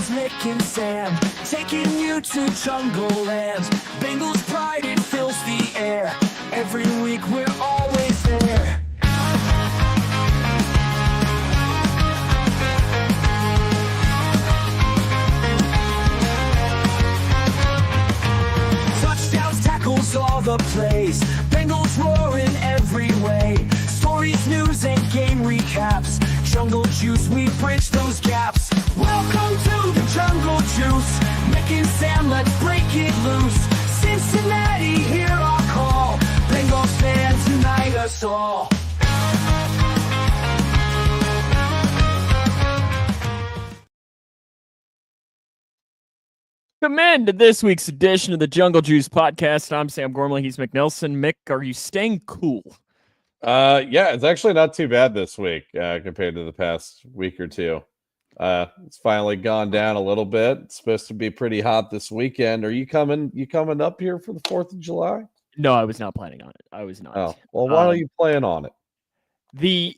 Bengals, Nick and Sam, taking you to Jungle Land. Bengals pride, it fills the air. Every week we're always there. Touchdowns, tackles, all the plays. Bengals roaring every way. Stories, news, and game recaps. Jungle Juice, we bridge those gaps. Welcome to the Jungle Juice. Nick and Sam, let's break it loose. Cincinnati, hear our call. Bengals fans, unite us all. Come in to this week's edition of the Jungle Juice podcast. I'm Sam Gormley. He's McNelson. Mick, are you staying cool? Yeah, it's actually not too bad this week compared to the past week or two. It's finally gone down a little bit. It's supposed to be pretty hot this weekend. Are you coming up here for the 4th of July? No, I was not planning on it. I was not. Oh, well, why don't you plan on it?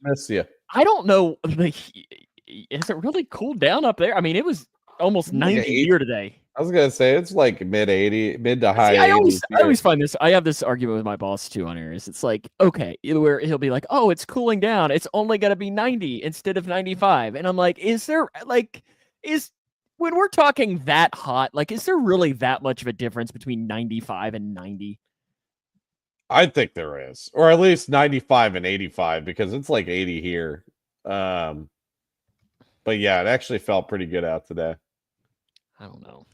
Miss you. I don't know. Is it really cooled down up there? I mean, it was almost 90 here today. I was gonna say it's like mid to high 80s. I always find this. I have this argument with my boss too on air. It's like, okay, where he'll be like, "Oh, it's cooling down. It's only gonna be 90 instead of 95," and I'm like, when we're talking that hot, like, is there really that much of a difference between 95 and 90? I think there is, or at least 95 and 85, because it's like 80 here. But yeah, it actually felt pretty good out today. I don't know.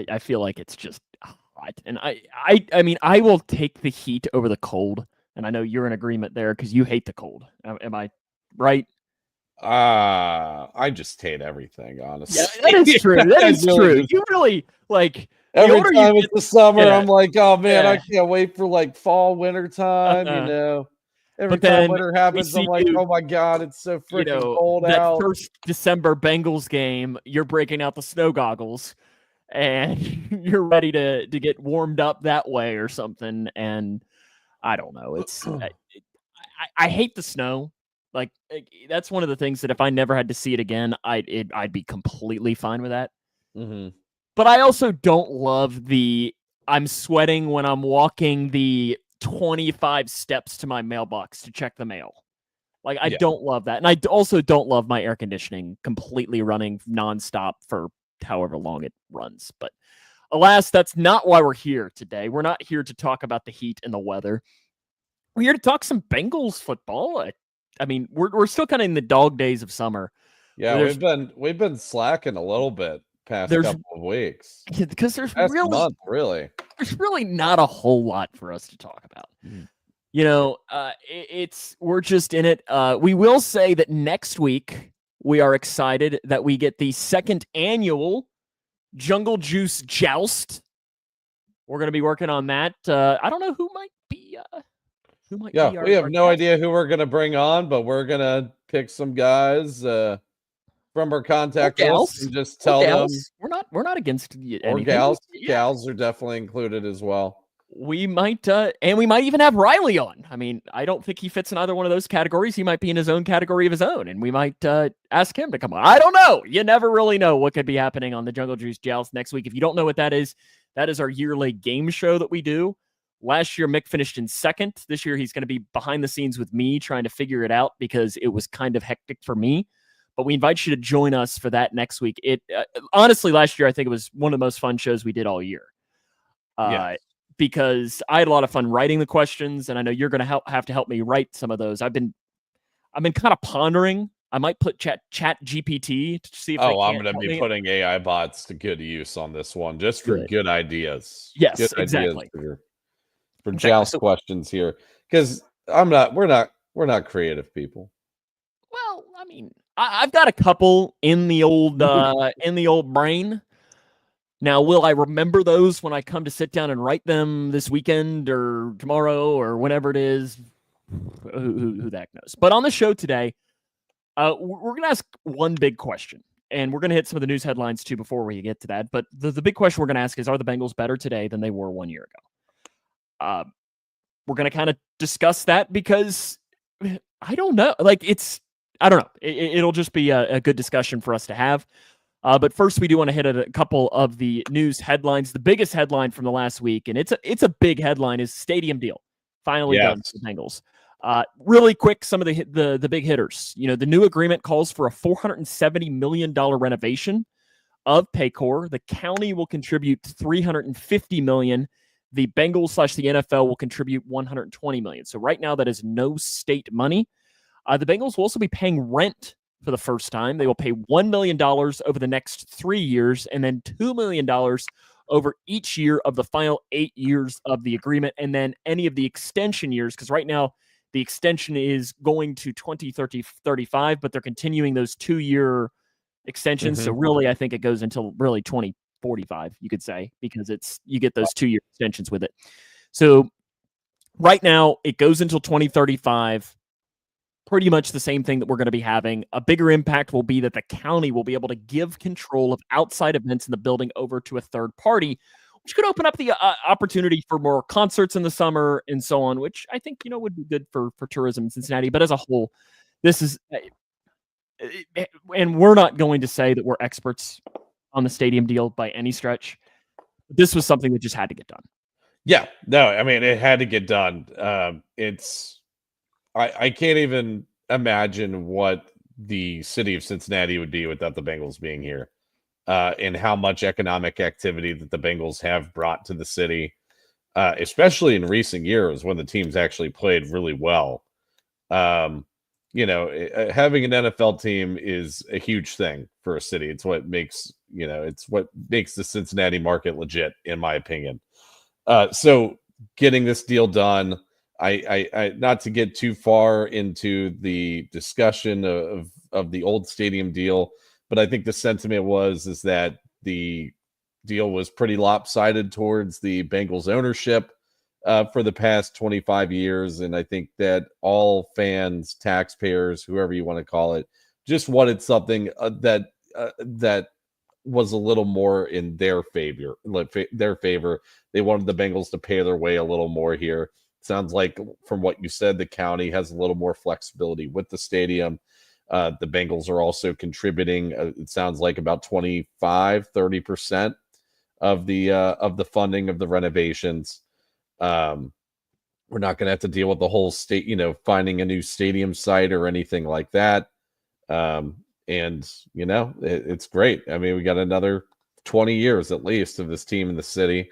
I feel like it's just hot, and I mean, I will take the heat over the cold, and I know you're in agreement there because you hate the cold. Am I right? I just hate everything, honestly. Yeah, that is true. That is true. You really like every time it's the summer. Yeah. I'm like, oh man, yeah. I can't wait for like fall, winter time. You know, every time winter happens, I'm like, oh my god, it's so freaking cold out. That first December Bengals game, you're breaking out the snow goggles, and you're ready to get warmed up that way or something. And I don't know. It's I hate the snow. Like, that's one of the things that if I never had to see it again, I'd be completely fine with that. Mm-hmm. But I also don't love I'm sweating when I'm walking the 25 steps to my mailbox to check the mail. Like, I don't love that. And I also don't love my air conditioning completely running nonstop for however long it runs. But alas, that's not why we're here today. We're not here to talk about the heat and the weather. We're here to talk some Bengals football. I mean, we're still kind of in the dog days of summer. Yeah, we've been slacking a little bit past couple of weeks. Yeah, because there's really not a whole lot for us to talk about. Mm. You know, we're just in it. We will say that next week we are excited that we get the second annual Jungle Juice Joust. We're going to be working on that. I don't know who might be. We have no idea who we're going to bring on, but we're going to pick some guys from our contact list and just tell them. We're not against anything. Or gals. Yeah. Gals are definitely included as well. We might, and we might even have Riley on. I mean, I don't think he fits in either one of those categories. He might be in his own category of his own, and we might ask him to come on. I don't know. You never really know what could be happening on the Jungle Juice Joust next week. If you don't know what that is our yearly game show that we do. Last year, Mick finished in second. This year, he's going to be behind the scenes with me trying to figure it out because it was kind of hectic for me. But we invite you to join us for that next week. Honestly, last year, I think it was one of the most fun shows we did all year. Because I had a lot of fun writing the questions, and I know you're going to have to help me write some of those. I've been kind of pondering. I might put Chat GPT to see if I'm going to be putting AI bots to good use on this one, just for good ideas. Yes, good exactly. Ideas for joust questions here, because we're not creative people. Well, I mean, I've got a couple in the old brain. Now, will I remember those when I come to sit down and write them this weekend or tomorrow or whenever it is? Who that knows? But on the show today, we're going to ask one big question, and we're going to hit some of the news headlines too before we get to that. But the big question we're going to ask is, are the Bengals better today than they were 1 year ago? We're going to kind of discuss that because I don't know. Like, I don't know. It'll just be a good discussion for us to have. But first, we do want to hit at a couple of the news headlines. The biggest headline from the last week, and it's a big headline, is stadium deal finally done for the Bengals. Really quick, some of the big hitters. The new agreement calls for a $470 million renovation of Paycor. The county will contribute $350 million. The Bengals / the NFL will contribute $120 million. So right now, that is no state money. The Bengals will also be paying rent for the first time. They will pay $1 million over the next 3 years, and then $2 million over each year of the final 8 years of the agreement, and then any of the extension years, because right now the extension is going to 2035, but they're continuing those 2-year extensions. So really, I think it goes until really 2045, you could say, because you get those 2-year extensions with it. So right now it goes until 2035. Pretty much the same thing that we're going to be having. A bigger impact will be that the county will be able to give control of outside events in the building over to a third party, which could open up the opportunity for more concerts in the summer and so on, which I think, would be good for tourism in Cincinnati. But as a whole, this is, and we're not going to say that we're experts on the stadium deal by any stretch. This was something that just had to get done. Yeah, no, I mean, it had to get done. I can't even imagine what the city of Cincinnati would be without the Bengals being here, and how much economic activity that the Bengals have brought to the city, especially in recent years when the team's actually played really well. Having an NFL team is a huge thing for a city. It's what makes the Cincinnati market legit, in my opinion. So getting this deal done. I not to get too far into the discussion of the old stadium deal, but I think the sentiment is that the deal was pretty lopsided towards the Bengals ownership for the past 25 years. And I think that all fans, taxpayers, whoever you want to call it, just wanted something that was a little more in their favor. They wanted the Bengals to pay their way a little more here. Sounds like from what you said, the county has a little more flexibility with the stadium. The Bengals are also contributing. It sounds like about 25-30% of the funding of the renovations. We're not going to have to deal with the whole state, finding a new stadium site or anything like that. It's great. I mean, we got another 20 years at least of this team in the city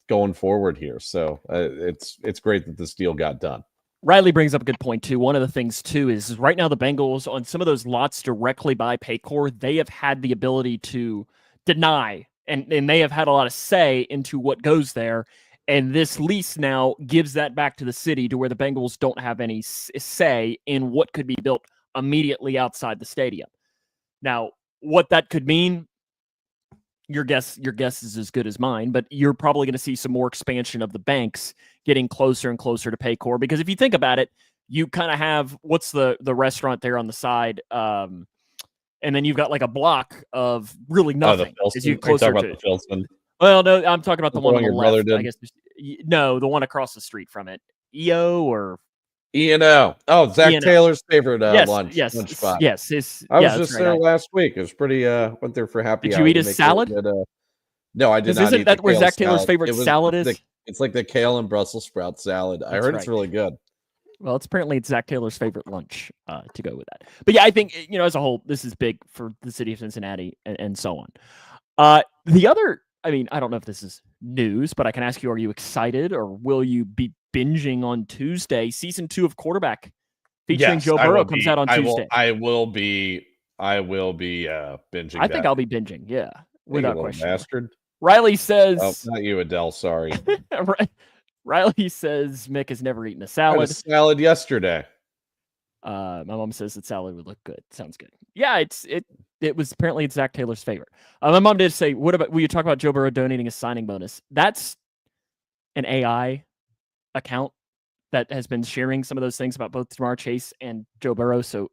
going forward here. So it's great that this deal got done. Riley brings up a good point too. One of the things too is right now the Bengals on some of those lots directly by Paycor, they have had the ability to deny and they have had a lot of say into what goes there. And this lease now gives that back to the city to where the Bengals don't have any say in what could be built immediately outside the stadium. Now, what that could mean, your guess is as good as mine, but you're probably going to see some more expansion of the banks getting closer and closer to Paycor. Because if you think about it, you kind of have what's the restaurant there on the side, and then you've got like a block of really nothing. As you closer to the Filson. Well, no, I'm talking about the one on the left. Did. I guess no, the one across the street from it. EO or E&O. Oh, Zach E&O. Taylor's favorite lunch spot. Yes. I was just there last week. It was pretty. Went there for happy hour. Did you eat his salad? No, I did not. Isn't that where Zach Taylor's favorite salad is? It's like the kale and Brussels sprout salad. I heard it's really good. Well, it's Zach Taylor's favorite lunch to go with that. But yeah, I think as a whole, this is big for the city of Cincinnati and so on. The other, I mean, I don't know if this is news, but I can ask you: are you excited, or will you be binging on Tuesday? Season 2 of Quarterback featuring Joe Burrow comes out on Tuesday. I will be binging. I think I'll be binging. Yeah, without question. Bastard. Riley says, "Oh, not you, Adele. Sorry." Riley says Mick has never eaten a salad. I had a salad yesterday. My mom says that salad would look good. Sounds good. Yeah, it was apparently Zach Taylor's favorite. My mom did say, "What about? Will you talk about Joe Burrow donating a signing bonus?" That's an AI account that has been sharing some of those things about both Jamar Chase and Joe Burrow. So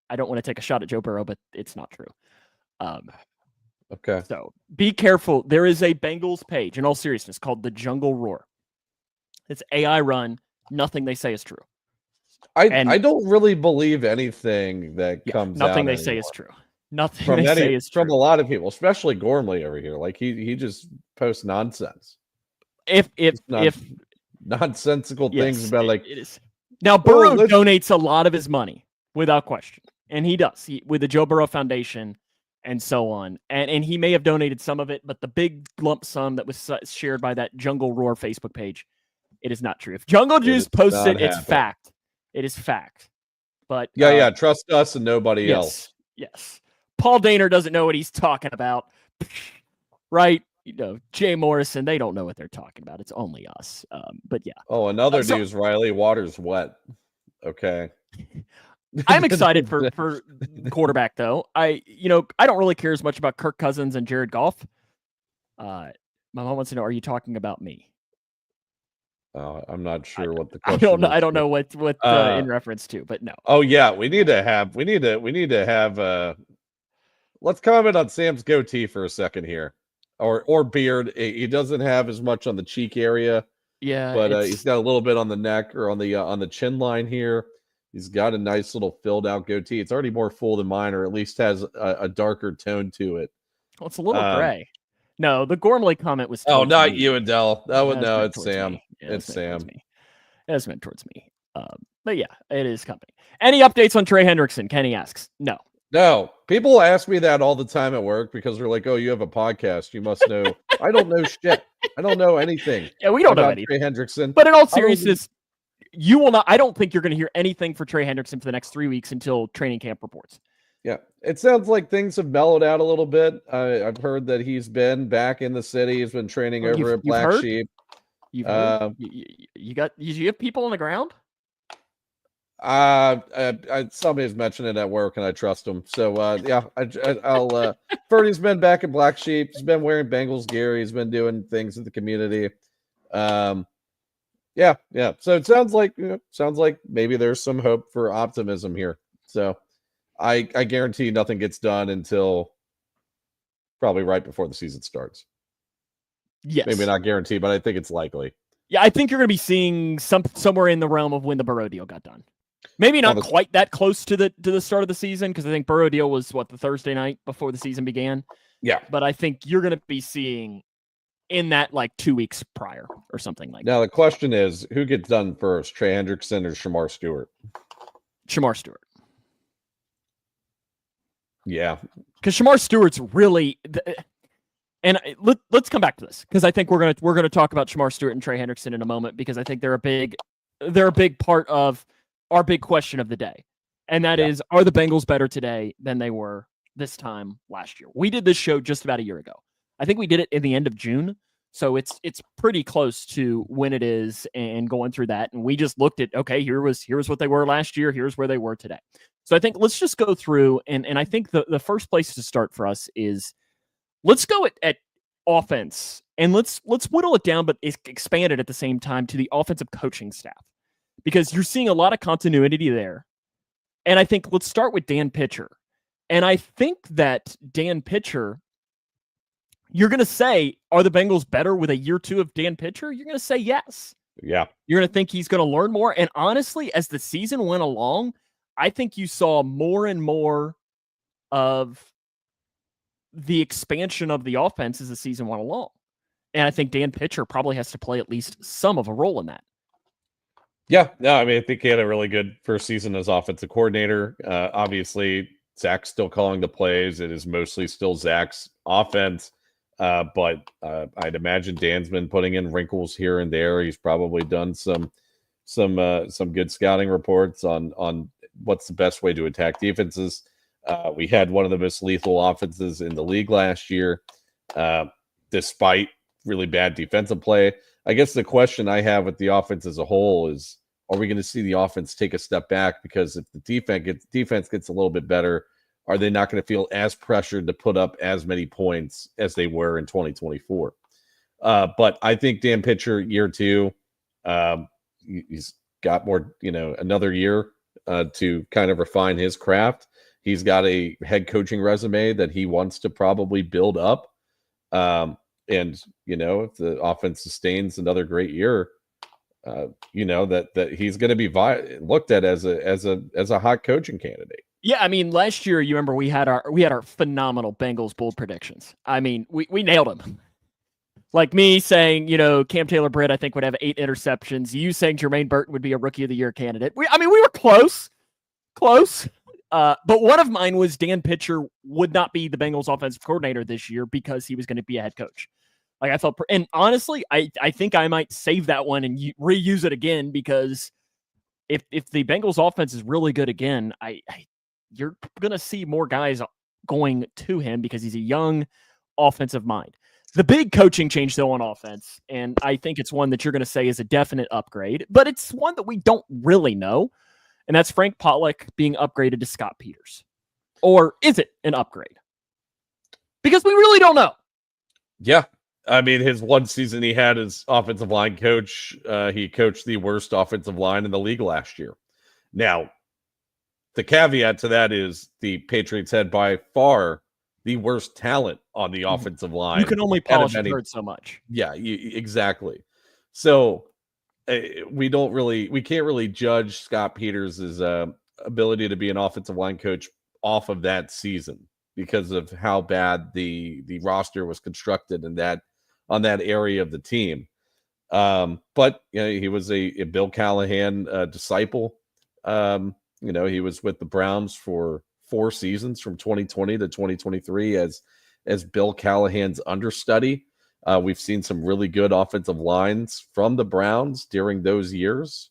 I don't want to take a shot at Joe Burrow, but it's not true. Okay. So be careful. There is a Bengals page, in all seriousness, called The Jungle Roar. It's AI run. Nothing they say is true. I don't really believe anything that comes out. Nothing they say is true. Nothing from they say is from a true. lot of people, especially Gormley over here. Like he just posts nonsense. If Nonsensical things yes, about like, it is. Now oh, Burrow donates a lot of his money without question, and he does with the Joe Burrow Foundation and so on. And he may have donated some of it, but the big lump sum that was shared by that Jungle Roar Facebook page, it is not true. If Jungle Juice posts it, it's fact. It is fact. But yeah, trust us and nobody else. Yes. Paul Daner doesn't know what he's talking about, right? Jay Morrison, they don't know what they're talking about. It's only us. But yeah. Oh, another news, Riley. Water's wet. Okay. I'm excited for quarterback though. I don't really care as much about Kirk Cousins and Jared Goff. My mom wants to know, are you talking about me? I'm not sure what the question is. I don't know what in reference to, but no. Oh yeah, we need to have let's comment on Sam's goatee for a second here. Or beard. He doesn't have as much on the cheek area. Yeah, but he's got a little bit on the neck or on the chin line here. He's got a nice little filled out goatee. It's already more full than mine, or at least has a darker tone to it. Well, it's a little gray. No, the Gormley comment was. Oh, not me. you, Adele. No, it's Sam. It's Sam. It's meant towards me. But yeah, it is company. Any updates on Trey Hendrickson? Kenny asks. No. People ask me that all the time at work because they're like, "Oh, you have a podcast. You must know." I don't know shit. I don't know anything. Yeah, we don't know anything. Trey Hendrickson. But in all seriousness, you will not. I don't think you're going to hear anything for Trey Hendrickson for the next 3 weeks until training camp reports. Yeah, it sounds like things have mellowed out a little bit. I've heard that he's been back in the city. He's been training over at Black Sheep. You've heard? You have people on the ground? Somebody's mentioned it at work, and I trust him. So yeah, I'll. Ferdy's been back at Black Sheep. He's been wearing Bengals gear. He's been doing things in the community. Yeah. So it sounds like maybe there's some hope for optimism here. So I guarantee nothing gets done until probably right before the season starts. Yes, maybe not guarantee, but I think it's likely. Yeah, I think you're going to be seeing somewhere in the realm of when the Burrow deal got done. Maybe not quite that close to the start of the season, because I think Burrow deal was the Thursday night before the season began. Yeah, but I think you're going to be seeing in that 2 weeks prior or something like that. Now the question is, who gets done first, Trey Hendrickson or Shamar Stewart? Shamar Stewart. Yeah, because Shamar Stewart's really. And let's come back to this, because I think we're gonna talk about Shamar Stewart and Trey Hendrickson in a moment, because I think they're a big part of our big question of the day, and that is, are the Bengals better today than they were this time last year? We did this show just about a year ago. I think we did it in the end of June, so it's pretty close to when it is, and going through that, and we just looked at, okay, here's what they were last year, here's where they were today. So I think let's just go through, and I think the first place to start for us is, let's go at offense, and let's whittle it down, but expand it at the same time to the offensive coaching staff, because you're seeing a lot of continuity there. And I think let's start with Dan Pitcher. And I think that Dan Pitcher, you're going to say, are the Bengals better with a year 2 of Dan Pitcher? You're going to say yes. Yeah. You're going to think he's going to learn more. And honestly, as the season went along, I think you saw more and more of the expansion of the offense as the season went along. And I think Dan Pitcher probably has to play at least some of a role in that. Yeah, no, I mean, I think he had a really good first season as offensive coordinator. Obviously, Zach's still calling the plays. It is mostly still Zach's offense. But I'd imagine Dan's been putting in wrinkles here and there. He's probably done some good scouting reports on what's the best way to attack defenses. We had one of the most lethal offenses in the league last year, despite really bad defensive play. I guess the question I have with the offense as a whole is, are we going to see the offense take a step back? Because if the defense gets a little bit better, are they not going to feel as pressured to put up as many points as they were in 2024? But I think Dan Pitcher, year 2, he's got more, another year to kind of refine his craft. He's got a head coaching resume that he wants to probably build up. And, if the offense sustains another great year, that he's going to be looked at as a hot coaching candidate. Yeah, I mean, last year, you remember we had our phenomenal Bengals bold predictions. I mean, we nailed them. Like me saying, Cam Taylor-Britt, I think, would have 8 interceptions. You saying Jermaine Burton would be a Rookie of the Year candidate. We were close. But one of mine was Dan Pitcher would not be the Bengals offensive coordinator this year because he was going to be a head coach. Like I felt, and honestly, I think I might save that one and reuse it again because if the Bengals offense is really good again, you're going to see more guys going to him because he's a young offensive mind. The big coaching change, though, on offense, and I think it's one that you're going to say is a definite upgrade, but it's one that we don't really know, and that's Frank Pollock being upgraded to Scott Peters. Or is it an upgrade? Because we really don't know. Yeah. I mean, his one season he had as offensive line coach, he coached the worst offensive line in the league last year. Now, the caveat to that is the Patriots had by far the worst talent on the offensive line. You can only polish a turd so much. Yeah, exactly. So we can't really judge Scott Peters' ability to be an offensive line coach off of that season because of how bad the roster was constructed on that area of the team. But he was a Bill Callahan disciple. He was with the Browns for 4 seasons from 2020 to 2023 as Bill Callahan's understudy. We've seen some really good offensive lines from the Browns during those years.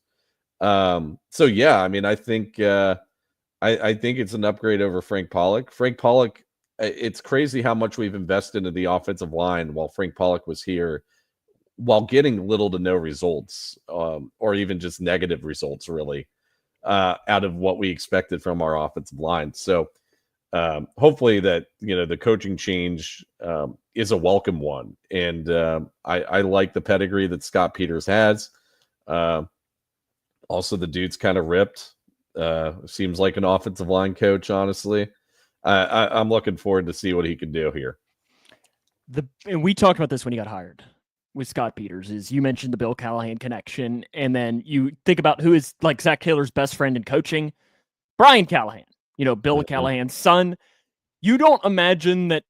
So yeah, I mean, I think it's an upgrade over Frank Pollock. Frank Pollock, it's crazy how much we've invested into the offensive line while Frank Pollock was here, while getting little to no results, or even just negative results, really, out of what we expected from our offensive line. So hopefully that, the coaching change is a welcome one. And I like the pedigree that Scott Peters has. Also, the dude's kind of ripped. Seems like an offensive line coach, honestly. I'm looking forward to see what he can do here. And we talked about this when he got hired with Scott Peters, is you mentioned the Bill Callahan connection, and then you think about who is like Zach Taylor's best friend in coaching, Brian Callahan, Bill Callahan's son. You don't imagine that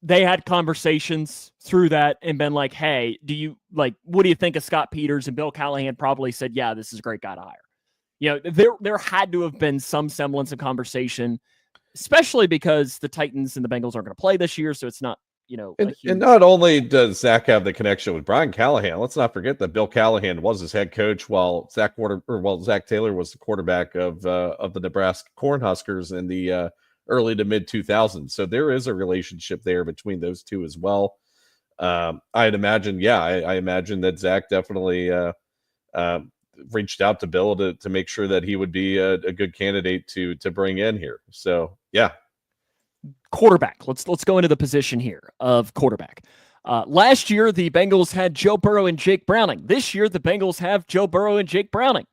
they had conversations through that and been like, hey, what do you think of Scott Peters? And Bill Callahan probably said, yeah, this is a great guy to hire. There had to have been some semblance of conversation, especially because the Titans and the Bengals aren't going to play this year. So it's not, and not only does Zach have the connection with Brian Callahan, let's not forget that Bill Callahan was his head coach while Zach Taylor was the quarterback of the Nebraska Cornhuskers in the early to mid 2000s. So there is a relationship there between those two as well. I'd imagine, I imagine that Zach definitely reached out to Bill to make sure that he would be a good candidate to bring in here. So yeah. Quarterback. Let's go into the position here of quarterback. Last year, the Bengals had Joe Burrow and Jake Browning. This year, the Bengals have Joe Burrow and Jake Browning.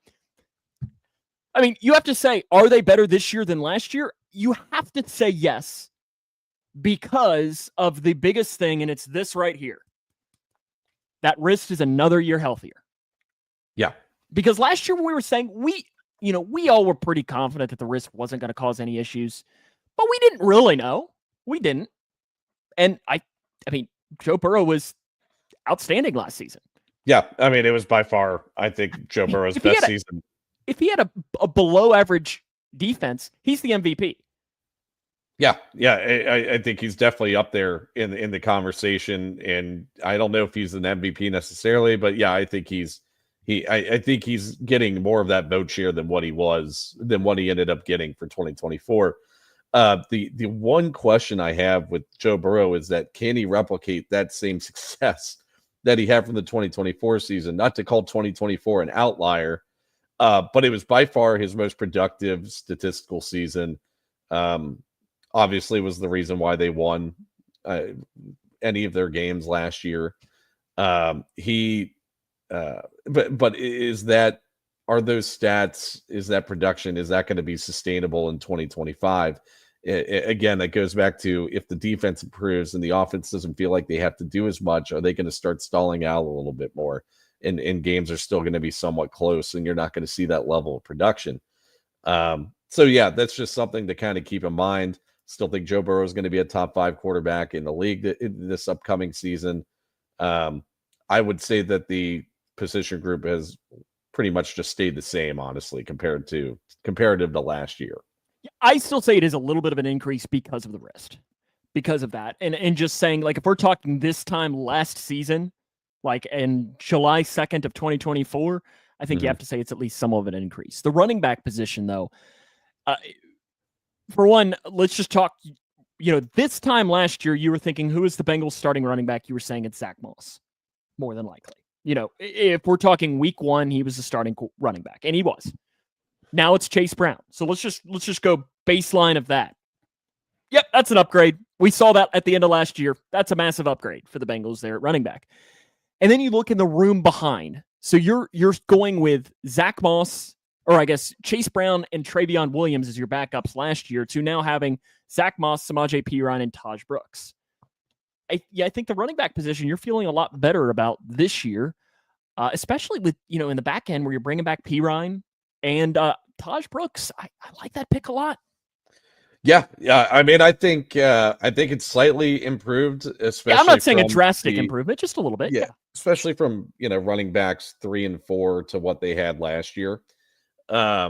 I mean, you have to say, are they better this year than last year? You have to say yes, because of the biggest thing, and it's this right here. That wrist is another year healthier. Yeah. Because last year when we were saying, we all were pretty confident that the wrist wasn't going to cause any issues, but we didn't really know. We didn't. And I mean, Joe Burrow was outstanding last season. Yeah. I mean, it was by far, I think, Joe Burrow's best season. If he had a below average defense, he's the MVP. Yeah. I think he's definitely up there in the conversation. And I don't know if he's an MVP necessarily, but yeah, I think I think he's getting more of that vote share than what he ended up getting for 2024. The one question I have with Joe Burrow is that, can he replicate that same success that he had from the 2024 season? Not to call 2024 an outlier, but it was by far his most productive statistical season. Obviously was the reason why they won any of their games last year. But are those stats, is that production, is that going to be sustainable in 2025? Again, that goes back to, if the defense improves and the offense doesn't feel like they have to do as much, are they going to start stalling out a little bit more? And games are still going to be somewhat close, and you're not going to see that level of production. So yeah, that's just something to kind of keep in mind. Still think Joe Burrow is going to be a top 5 quarterback in the league this upcoming season. Um, I would say that the position group has pretty much just stayed the same, honestly, comparative to last year. I still say it is a little bit of an increase because of the wrist, because of that. And just saying, like, if we're talking this time last season, like in July 2nd of 2024, I think you have to say it's at least somewhat of an increase. The running back position, though, for one, let's just talk, this time last year, you were thinking, who is the Bengals starting running back? You were saying it's Zach Moss, more than likely. If we're talking week 1, he was the starting running back, and he was. Now it's Chase Brown. So let's just go baseline of that. Yep, that's an upgrade. We saw that at the end of last year. That's a massive upgrade for the Bengals there at running back. And then you look in the room behind. So you're going with Zach Moss, or I guess Chase Brown and Travion Williams as your backups last year, to now having Zach Moss, Samaje Perine, and Taj Brooks. I think the running back position you're feeling a lot better about this year, especially with, in the back end where you're bringing back Perine and Taj Brooks. I like that pick a lot. Yeah. I mean, I think it's slightly improved, especially. I'm not saying a drastic improvement, just a little bit. Yeah. Especially from running backs 3 and 4 to what they had last year. I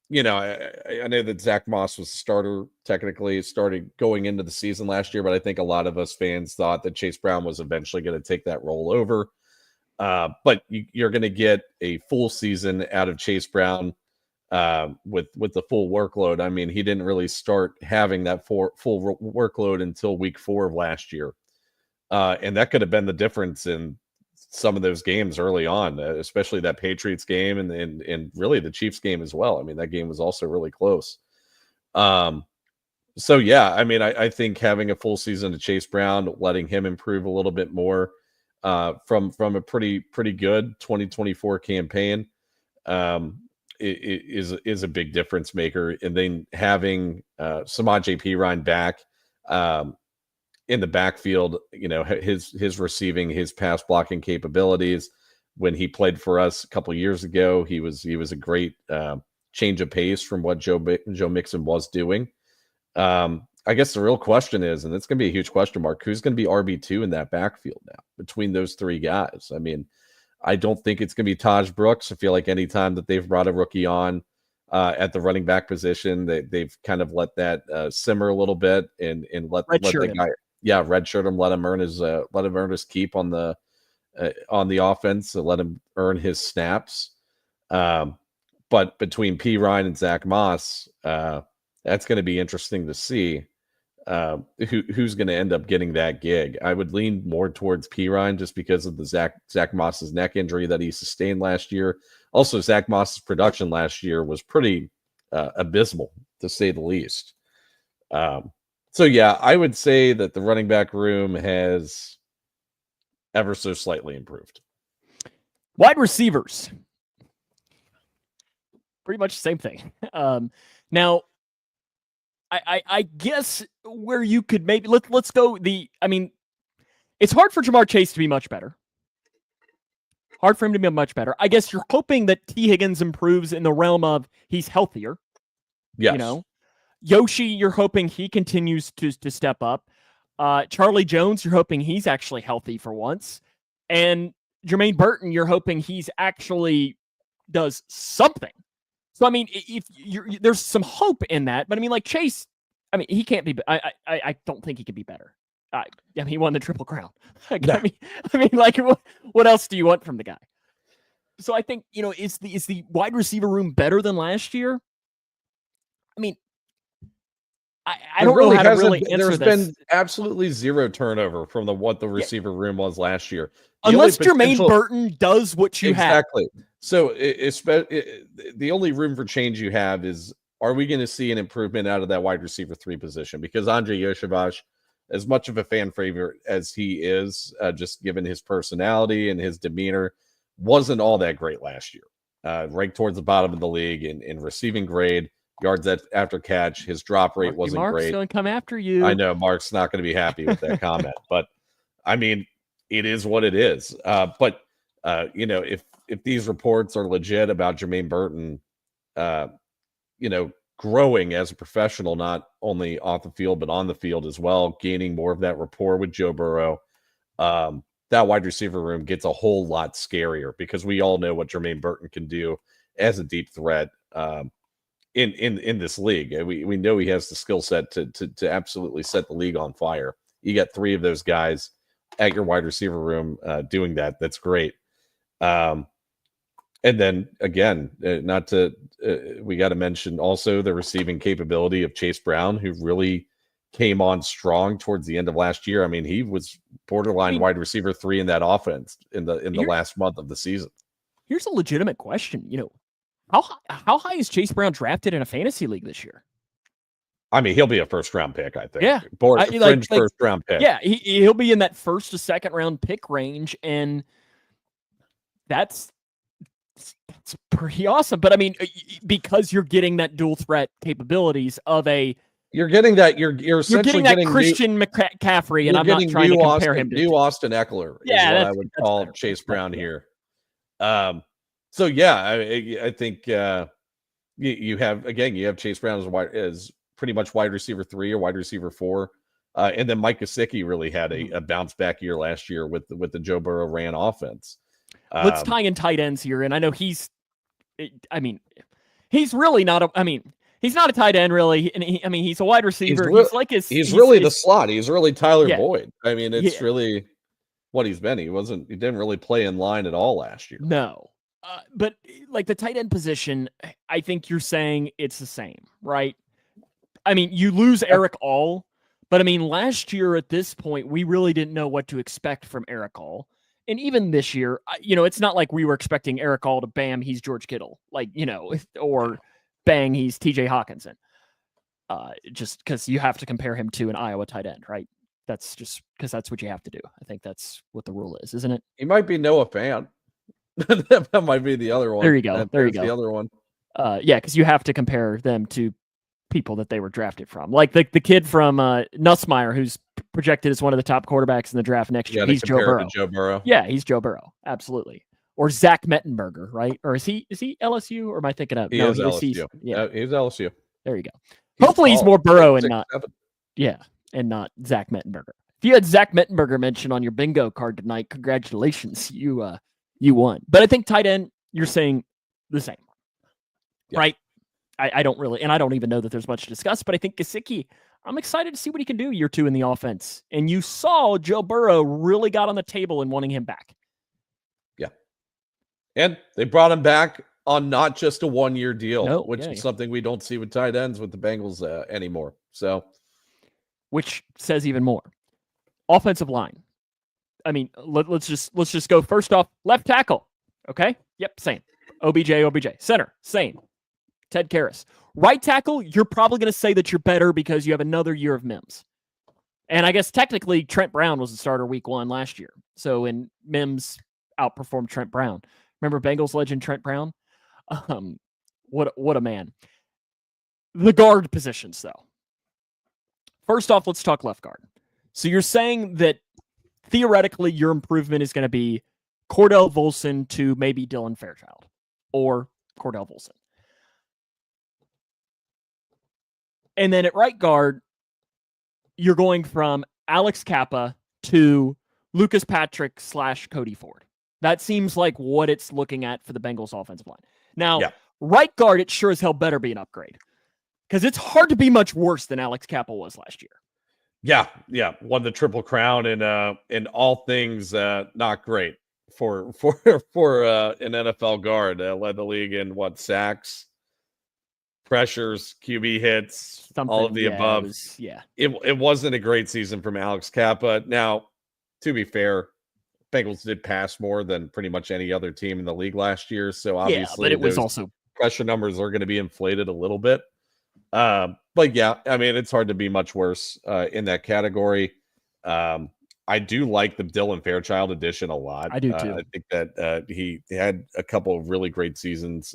know that Zach Moss was starter technically started going into the season last year, but I think a lot of us fans thought that Chase Brown was eventually going to take that role over. But you're going to get a full season out of Chase Brown with the full workload. I mean, he didn't really start having that full workload until week 4 of last year. And that could have been the difference in some of those games early on, especially that Patriots game and really the Chiefs game as well. I mean, that game was also really close. So yeah, I mean, I think having a full season of Chase Brown, letting him improve a little bit more from a pretty good 2024 campaign is a big difference maker. And then having Samaje Perine back in the backfield, his receiving, his pass blocking capabilities. When he played for us a couple of years ago, he was a great change of pace from what Joe Mixon was doing. I guess the real question is, and it's going to be a huge question mark, who's going to be RB2 in that backfield now between those 3 guys? I mean, I don't think it's going to be Taj Brooks. I feel like anytime that they've brought a rookie on at the running back position, they've kind of let that simmer a little bit and let the guy, redshirt him, let him earn his keep on the offense, and let him earn his snaps. But between Perine and Zach Moss, that's going to be interesting to see who's going to end up getting that gig. I would lean more towards Perine just because of the Zach Moss's neck injury that he sustained last year. Also, Zach Moss's production last year was pretty abysmal, to say the least. So yeah, I would say that the running back room has ever so slightly improved. Wide receivers, pretty much the same thing. Now, I guess where you could maybe let's go it's hard for Jamar Chase to be much better. Hard for him to be much better. I guess you're hoping that T. Higgins improves in the realm of he's healthier. Yes. Yoshi, you're hoping he continues to step up. Charlie Jones, you're hoping he's actually healthy for once. And Jermaine Burton, you're hoping he's actually does something. So, I mean, if there's some hope in that, but I mean, like Chase, I mean, he can't be. I don't think he could be better. I mean, he won the Triple Crown. I mean, like, what else do you want from the guy? So, I think is the wide receiver room better than last year? I mean, I don't know how to really answer this. There's been absolutely zero turnover from what the receiver room was last year. Unless Jermaine Burton does what you have. Exactly. So the only room for change you have is, are we going to see an improvement out of that wide receiver 3 position? Because Andre Yoshivach, as much of a fan favorite as he is, just given his personality and his demeanor, wasn't all that great last year. Ranked towards the bottom of the league in receiving grade, yards after catch. His drop rate wasn't great. Mark's going to come after you. I know Mark's not going to be happy with that comment, but I mean, it is what it is. But if these reports are legit about Jermaine Burton, growing as a professional, not only off the field, but on the field as well, gaining more of that rapport with Joe Burrow. That wide receiver room gets a whole lot scarier because we all know what Jermaine Burton can do as a deep threat in this league. And we know he has the skill set to absolutely set the league on fire. You got 3 of those guys at your wide receiver room doing that. That's great. And then again, we got to mention also the receiving capability of Chase Brown, who really came on strong towards the end of last year. I mean, he was borderline wide receiver 3 in that offense in the last month of the season. Here's a legitimate question. How high is Chase Brown drafted in a fantasy league this year? I mean, he'll be a first-round pick, I think. Yeah. Fringe first-round pick. Yeah, he'll be in that first to second-round pick range, and that's pretty awesome. But, I mean, because you're getting that dual threat capabilities of a – You're getting that. You're essentially getting that Christian McCaffrey, and I'm not trying to compare him to new Austin Eckler. Yeah, is what I would call better. Chase Brown here. So yeah, I think you have Chase Brown as pretty much wide receiver 3 or wide receiver 4, and then Mike Gesicki really had a bounce back year last year with the Joe Burrow ran offense. Let's tie in tight ends here, and I know he's really not a. I mean. He's not a tight end, really. And he's a wide receiver. He's really the slot. He's really Tyler Boyd. I mean, it's really what he's been. He didn't really play in line at all last year. No. But like the tight end position, I think you're saying it's the same, right? I mean, you lose Eric All, but I mean, last year at this point, we really didn't know what to expect from Eric All. And even this year, it's not like we were expecting Eric All to bam, he's George Kittle, or bang, he's TJ Hawkinson. Just because you have to compare him to an Iowa tight end, right? That's just because that's what you have to do. I think that's what the rule is, isn't it? He might be Noah Fant. That might be the other one. There you go. The other one. Yeah, because you have to compare them to people that they were drafted from. Like the kid from Nussmeier, who's projected as one of the top quarterbacks in the draft next year. He's Joe Burrow. Yeah, he's Joe Burrow. Absolutely. Or Zach Mettenberger, right? Or is he LSU? Or am I thinking of? He is LSU. He's LSU. There you go. Hopefully he's more Burrow and not. 7. Yeah, and not Zach Mettenberger. If you had Zach Mettenberger mentioned on your bingo card tonight, congratulations, you won. But I think tight end, you're saying the same, right? I don't really, and I don't even know that there's much to discuss. But I think Gesicki, I'm excited to see what he can do year 2 in the offense. And you saw Joe Burrow really got on the table in wanting him back. And they brought him back on not just a 1-year deal, which is something we don't see with tight ends with the Bengals anymore. So, which says even more. Offensive line. I mean, let's just go first off. Left tackle. Okay. Yep. Same. OBJ. Center. Same. Ted Karras. Right tackle. You're probably going to say that you're better because you have another year of Mims. And I guess technically Trent Brown was the starter week 1 last year. So when Mims outperformed Trent Brown. Remember Bengals legend Trent Brown? What a man. The guard positions, though. First off, let's talk left guard. So you're saying that theoretically your improvement is going to be Cordell Volson to maybe Dylan Fairchild or Cordell Volson. And then at right guard, you're going from Alex Kappa to Lucas Patrick / Cody Ford. That seems like what it's looking at for the Bengals offensive line. Now, right guard, it sure as hell better be an upgrade because it's hard to be much worse than Alex Kappa was last year. Yeah. Won the Triple Crown in all things not great for an NFL guard. Led the league in sacks, pressures, QB hits, all of the above. It wasn't a great season from Alex Kappa. Now, to be fair, Bengals did pass more than pretty much any other team in the league last year. So obviously, but it was also pressure numbers are going to be inflated a little bit. But yeah, I mean, it's hard to be much worse in that category. I do like the Dylan Fairchild edition a lot. I do too. I think that he had a couple of really great seasons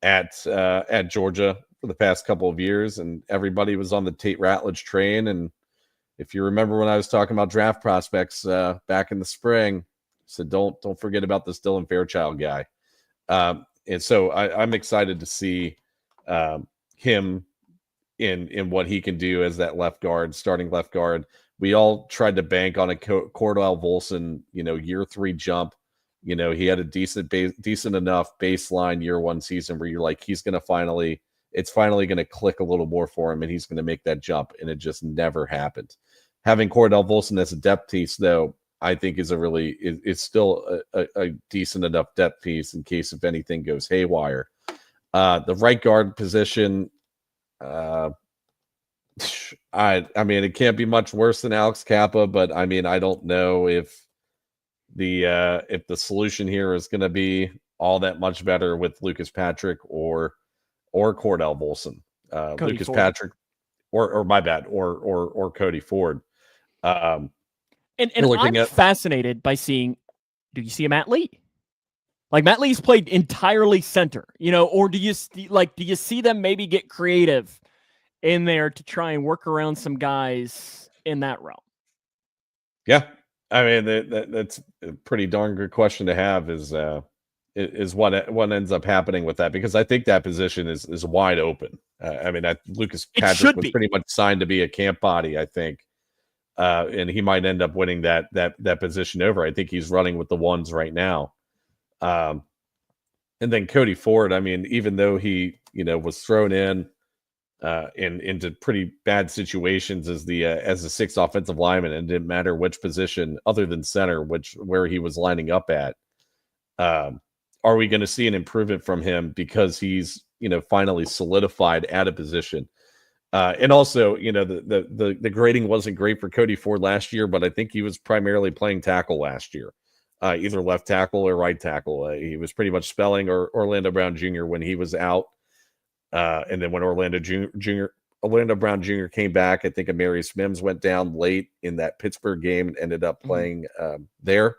at Georgia for the past couple of years, and everybody was on the Tate Ratledge train. And if you remember when I was talking about draft prospects back in the spring, I said don't forget about this Dylan Fairchild guy. And so I'm excited to see him in what he can do as that left guard, starting left guard. We all tried to bank on a Cordell Volson, year 3 jump. He had a decent enough baseline year 1 season where you're like, it's finally going to click a little more for him and he's going to make that jump. And it just never happened. Having Cordell Volson as a depth piece, though, I think is it's still a decent enough depth piece in case if anything goes haywire. The right guard position, I mean, it can't be much worse than Alex Kappa, but I mean, I don't know if the solution here is going to be all that much better with Lucas Patrick or Cordell Volson. Lucas Ford. Patrick or my bad, or Cody Ford. And I'm fascinated by seeing, do you see a Matt Lee? Like Matt Lee's played entirely center, or do you see them maybe get creative in there to try and work around some guys in that realm? Yeah. I mean, that's a pretty darn good question to have is what ends up happening with that, because I think that position is wide open. I mean, Lucas Patrick was pretty much signed to be a camp body, I think. And he might end up winning that position over. I think he's running with the ones right now. And then Cody Ford, I mean, even though he, was thrown into pretty bad situations as the sixth offensive lineman, and didn't matter which position other than center, where he was lining up at. Are we going to see an improvement from him because he's, finally solidified at a position? And also, the grading wasn't great for Cody Ford last year, but I think he was primarily playing tackle last year, either left tackle or right tackle. He was pretty much spelling Orlando Brown Jr. when he was out. And then when Orlando Brown Jr. came back, I think Amarius Mims went down late in that Pittsburgh game and ended up playing there.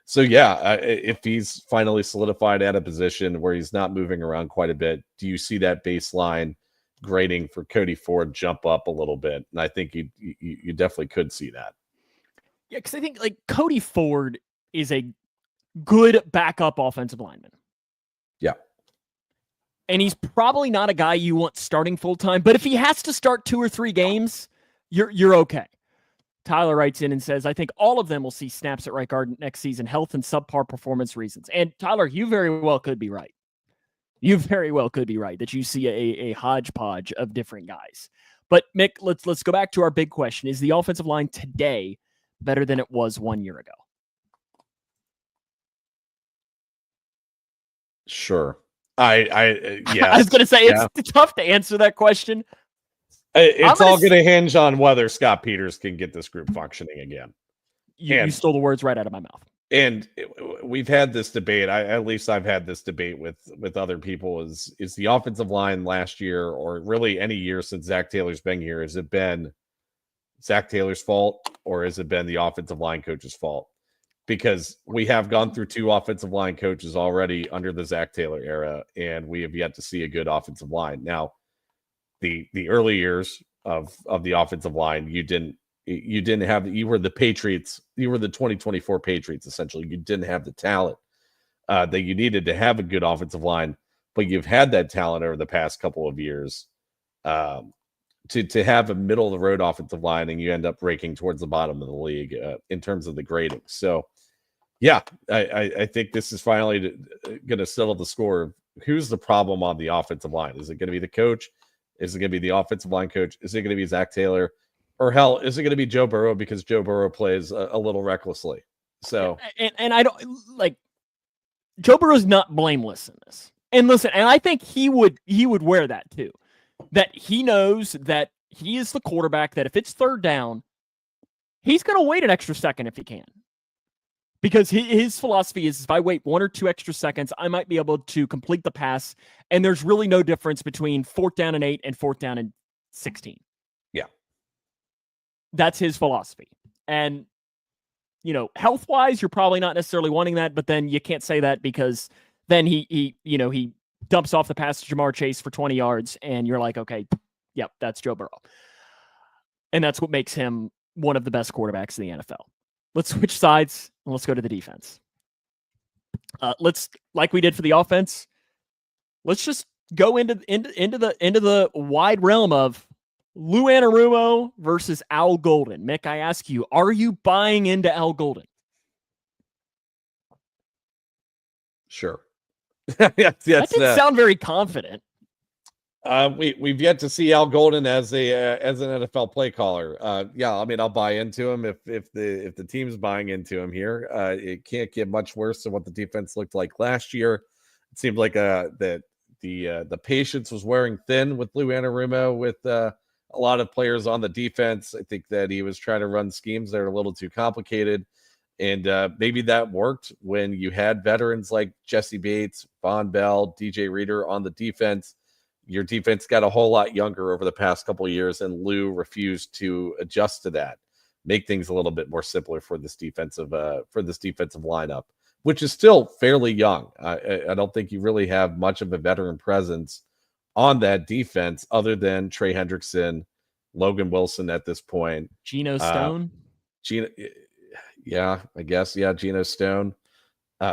So, yeah, if he's finally solidified at a position where he's not moving around quite a bit, do you see that baseline grading for Cody Ford jump up a little bit? And I think you definitely could see that. Yeah, because I think Cody Ford is a good backup offensive lineman. Yeah. And he's probably not a guy you want starting full time, but if he has to start 2 or 3 games, you're okay. Tyler writes in and says, I think all of them will see snaps at right guard next season, health and subpar performance reasons. And Tyler, you very well could be right. You very well could be right that you see a hodgepodge of different guys. But Mick, let's go back to our big question. Is the offensive line today better than it was 1 year ago? Sure. Yes. I was going to say, it's tough to answer that question. It's all going to hinge on whether Scott Peters can get this group functioning again. You stole the words right out of my mouth. And we've had this debate. At least I've had this debate with other people. Is the offensive line last year, or really any year since Zach Taylor's been here, has it been Zach Taylor's fault, or has it been the offensive line coach's fault? Because we have gone through 2 offensive line coaches already under the Zach Taylor era, and we have yet to see a good offensive line. Now, the early years of the offensive line, you were the Patriots, you were the 2024 Patriots, essentially. You didn't have the talent that you needed to have a good offensive line, but you've had that talent over the past couple of years to have a middle of the road offensive line, and you end up ranking towards the bottom of the league in terms of the grading. So, yeah, I think this is finally going to settle the score of who's the problem on the offensive line. Is it going to be the coach? Is it going to be the offensive line coach? Is it going to be Zach Taylor? Or hell, is it going to be Joe Burrow, because Joe Burrow plays a little recklessly? So, and I don't Joe Burrow's not blameless in this. And listen, and I think he would wear that too. That he knows that he is the quarterback, that if it's 3rd down, he's going to wait an extra second if he can. Because his philosophy is, if I wait 1 or 2 extra seconds, I might be able to complete the pass. And there's really no difference between 4th down and 8 and 4th down and 16. Yeah. That's his philosophy. And, health-wise, you're probably not necessarily wanting that, but then you can't say that, because then he dumps off the pass to Jamar Chase for 20 yards, and you're like, okay, yep, that's Joe Burrow. And that's what makes him one of the best quarterbacks in the NFL. Let's switch sides, and let's go to the defense. Let's, like we did for the offense, let's just go into the wide realm of Lou Anarumo versus Al Golden. Mick, I ask you, are you buying into Al Golden? Sure. That didn't sound very confident. We've yet to see Al Golden as an NFL play caller. Yeah, I mean, I'll buy into him if the team's buying into him here. It can't get much worse than what the defense looked like last year. It seemed like that the patience was wearing thin with Lou Anarumo, with a lot of players on the defense. I think that he was trying to run schemes that are a little too complicated. And maybe that worked when you had veterans like Jesse Bates, Von Bell, DJ Reader on the defense. Your defense got a whole lot younger over the past couple of years, and Lou refused to adjust to that, make things a little bit more simpler for this defensive lineup, which is still fairly young. I don't think you really have much of a veteran presence on that defense other than Trey Hendrickson, Logan Wilson at this point. Geno Stone? Yeah, I guess. Yeah, Geno Stone.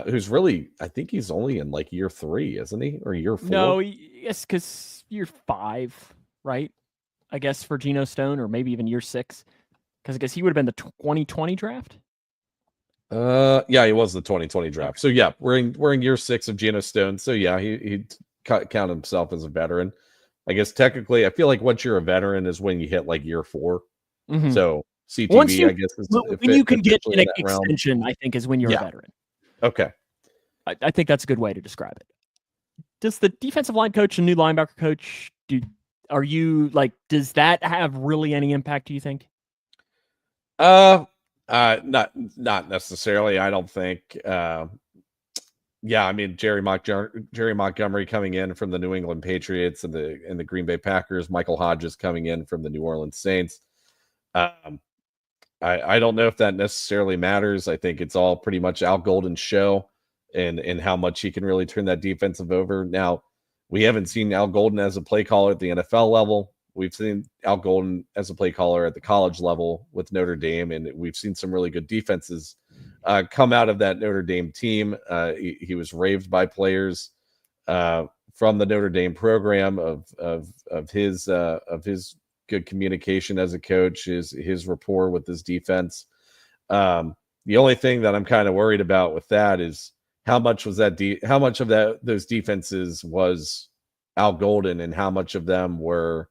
Who's really, I think he's only in like year 3, isn't he? Or year 4? No, yes, because year 5, right? I guess for Geno Stone, or maybe even year 6. Because I guess he would have been the 2020 draft. Yeah, he was the 2020 draft. So yeah, we're in year 6 of Geno Stone. So yeah, he count himself as a veteran. I guess technically, I feel like once you're a veteran is when you hit like year 4. Mm-hmm. So CTV, I guess, is when you can get an extension, I think, is when you're a veteran. Okay. I think that's a good way to describe it. Does the defensive line coach and new linebacker coach, does that have really any impact, do you think? Not necessarily, I don't think. Yeah, I mean, Jerry Montgomery coming in from the New England Patriots and the Green Bay Packers, Michael Hodges coming in from the New Orleans Saints. I don't know if that necessarily matters. I think it's all pretty much Al Golden's show and how much he can really turn that defensive over. Now, we haven't seen Al Golden as a play caller at the NFL level. We've seen Al Golden as a play caller at the college level with Notre Dame, and we've seen some really good defenses come out of that Notre Dame team. He was raved by players from the Notre Dame program of his good communication as a coach, his rapport with his defense. The only thing that I'm kind of worried about with that is how much of those defenses was Al Golden, and how much of them were